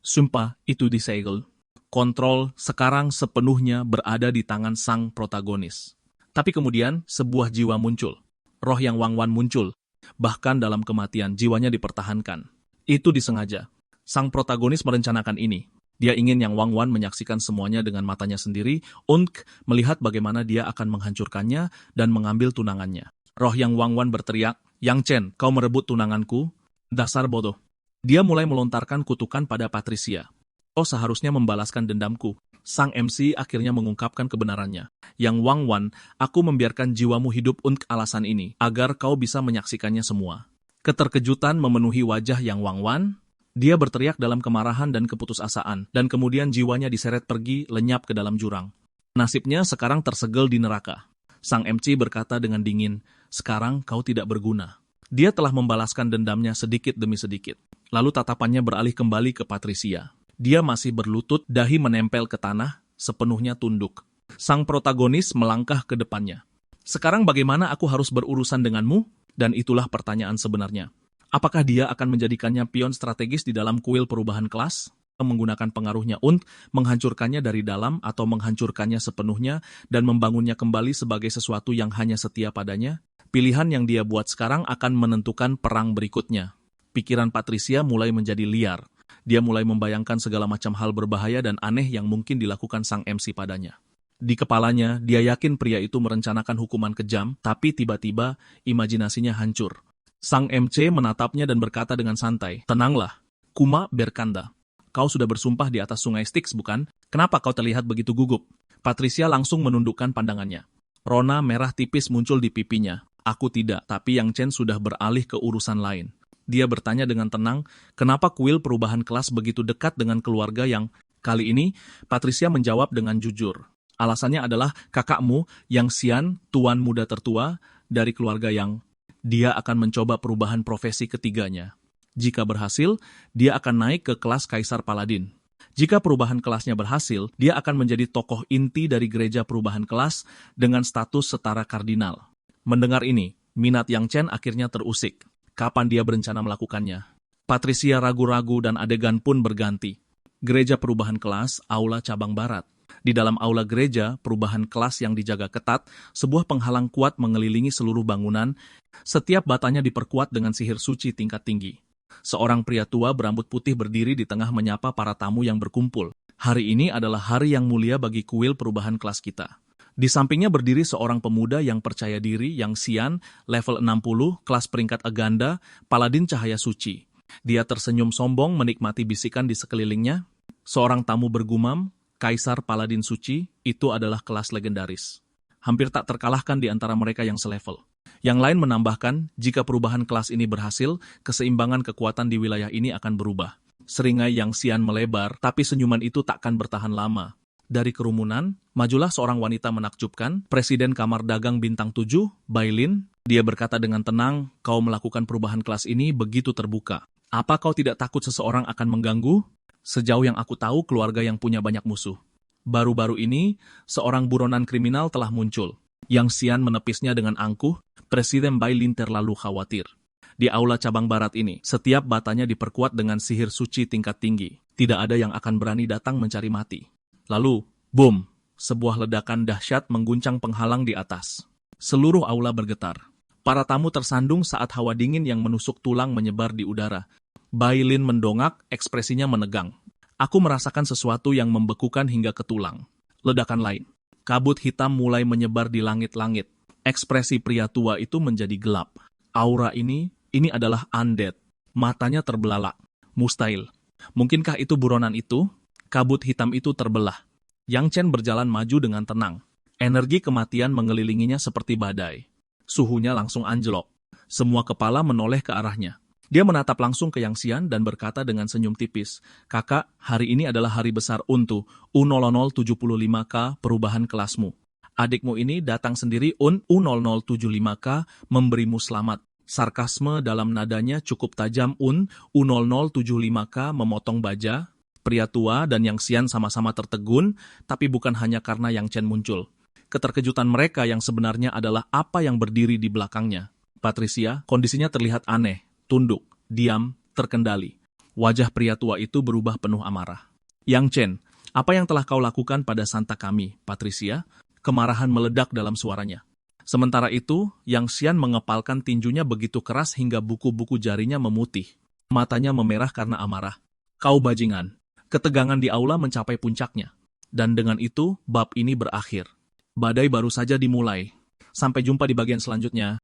Sumpah itu disegel. Kontrol sekarang sepenuhnya berada di tangan sang protagonis. Tapi kemudian, sebuah jiwa muncul. Roh yang Wang Wan muncul. Bahkan dalam kematian, jiwanya dipertahankan. Itu disengaja. Sang protagonis merencanakan ini. Dia ingin Yang Wang Wan menyaksikan semuanya dengan matanya sendiri untuk melihat bagaimana dia akan menghancurkannya dan mengambil tunangannya. Roh Yang Wang Wan berteriak, Yang Chen, kau merebut tunanganku? Dasar bodoh. Dia mulai melontarkan kutukan pada Patricia. Kau seharusnya membalaskan dendamku. Sang MC akhirnya mengungkapkan kebenarannya. Yang Wang Wan, aku membiarkan jiwamu hidup untuk alasan ini, agar kau bisa menyaksikannya semua. Keterkejutan memenuhi wajah Yang Wang Wan. Dia berteriak dalam kemarahan dan keputusasaan, dan kemudian jiwanya diseret pergi lenyap ke dalam jurang. Nasibnya sekarang tersegel di neraka. Sang MC berkata dengan dingin, sekarang kau tidak berguna. Dia telah membalaskan dendamnya sedikit demi sedikit. Lalu tatapannya beralih kembali ke Patricia. Dia masih berlutut, dahi menempel ke tanah, sepenuhnya tunduk. Sang protagonis melangkah ke depannya. Sekarang bagaimana aku harus berurusan denganmu? Dan itulah pertanyaan sebenarnya. Apakah dia akan menjadikannya pion strategis di dalam kuil perubahan kelas? menggunakan pengaruhnya untuk menghancurkannya dari dalam atau menghancurkannya sepenuhnya dan membangunnya kembali sebagai sesuatu yang hanya setia padanya. Pilihan yang dia buat sekarang akan menentukan perang berikutnya. Pikiran Patricia mulai menjadi liar. Dia mulai membayangkan segala macam hal berbahaya dan aneh yang mungkin dilakukan sang MC padanya. Di kepalanya, dia yakin pria itu merencanakan hukuman kejam, tapi tiba-tiba imajinasinya hancur. Sang MC menatapnya dan berkata dengan santai, "Tenanglah, Kuma berkanda. Kau sudah bersumpah di atas sungai Styx, bukan? Kenapa kau terlihat begitu gugup?" Patricia langsung menundukkan pandangannya. Rona merah tipis muncul di pipinya. "Aku tidak, tapi Yang Chen sudah beralih ke urusan lain." Dia bertanya dengan tenang, kenapa kuil perubahan kelas begitu dekat dengan keluarga yang... Kali ini, Patricia menjawab dengan jujur. Alasannya adalah kakakmu, Yang Xian, tuan muda tertua, dari keluarga yang... Dia akan mencoba perubahan profesi ketiganya. Jika berhasil, dia akan naik ke kelas Kaisar Paladin. Jika perubahan kelasnya berhasil, dia akan menjadi tokoh inti dari gereja perubahan kelas dengan status setara kardinal. Mendengar ini, minat Yang Chen akhirnya terusik. Kapan dia berencana melakukannya? Patricia ragu-ragu dan adegan pun berganti. Gereja perubahan kelas, aula cabang barat. Di dalam aula gereja perubahan kelas yang dijaga ketat, sebuah penghalang kuat mengelilingi seluruh bangunan. Setiap batanya diperkuat dengan sihir suci tingkat tinggi. Seorang pria tua berambut putih berdiri di tengah menyapa para tamu yang berkumpul. Hari ini adalah hari yang mulia bagi kuil perubahan kelas kita. Di sampingnya berdiri seorang pemuda yang percaya diri, Yang Xian, level 60, kelas peringkat Aganda, Paladin Cahaya Suci. Dia tersenyum sombong menikmati bisikan di sekelilingnya. Seorang tamu bergumam, Kaisar Paladin Suci, itu adalah kelas legendaris. Hampir tak terkalahkan di antara mereka yang selevel. Yang lain menambahkan, jika perubahan kelas ini berhasil, keseimbangan kekuatan di wilayah ini akan berubah. Seringai Yang Xian melebar, tapi senyuman itu takkan bertahan lama. Dari kerumunan, majulah seorang wanita menakjubkan, Presiden Kamar Dagang Bintang 7, Bailin. Dia berkata dengan tenang, "Kau melakukan perubahan kelas ini begitu terbuka. Apa kau tidak takut seseorang akan mengganggu? Sejauh yang aku tahu, keluarga yang punya banyak musuh." Baru-baru ini, seorang buronan kriminal telah muncul. Yang Xian menepisnya dengan angkuh. Presiden Bailin terlalu khawatir. Di aula cabang barat ini, setiap batanya diperkuat dengan sihir suci tingkat tinggi. Tidak ada yang akan berani datang mencari mati. Lalu, boom! Sebuah ledakan dahsyat mengguncang penghalang di atas. Seluruh aula bergetar. Para tamu tersandung saat hawa dingin yang menusuk tulang menyebar di udara. Bailin mendongak, ekspresinya menegang. "Aku merasakan sesuatu yang membekukan hingga ke tulang." Ledakan lain. Kabut hitam mulai menyebar di langit-langit. Ekspresi pria tua itu menjadi gelap. Aura ini adalah undead. Matanya terbelalak. Mustahil. Mungkinkah itu buronan itu? Kabut hitam itu terbelah. Yang Chen berjalan maju dengan tenang. Energi kematian mengelilinginya seperti badai. Suhunya langsung anjlok. Semua kepala menoleh ke arahnya. Dia menatap langsung ke Yang Xian dan berkata dengan senyum tipis, "Kakak, hari ini adalah hari besar untuk U0075K perubahan kelasmu. Adikmu ini datang sendiri U0075K memberimu selamat." Sarkasme dalam nadanya cukup tajam. U0075K memotong baja. Pria tua dan Yang Xian sama-sama tertegun, tapi bukan hanya karena Yang Chen muncul. Keterkejutan mereka yang sebenarnya adalah apa yang berdiri di belakangnya. Patricia, kondisinya terlihat aneh, tunduk, diam, terkendali. Wajah pria tua itu berubah penuh amarah. "Yang Chen, apa yang telah kau lakukan pada Santa kami, Patricia?" Kemarahan meledak dalam suaranya. Sementara itu, Yang Xian mengepalkan tinjunya begitu keras hingga buku-buku jarinya memutih. Matanya memerah karena amarah. "Kau bajingan." Ketegangan di aula mencapai puncaknya. Dan dengan itu, bab ini berakhir. Badai baru saja dimulai. Sampai jumpa di bagian selanjutnya.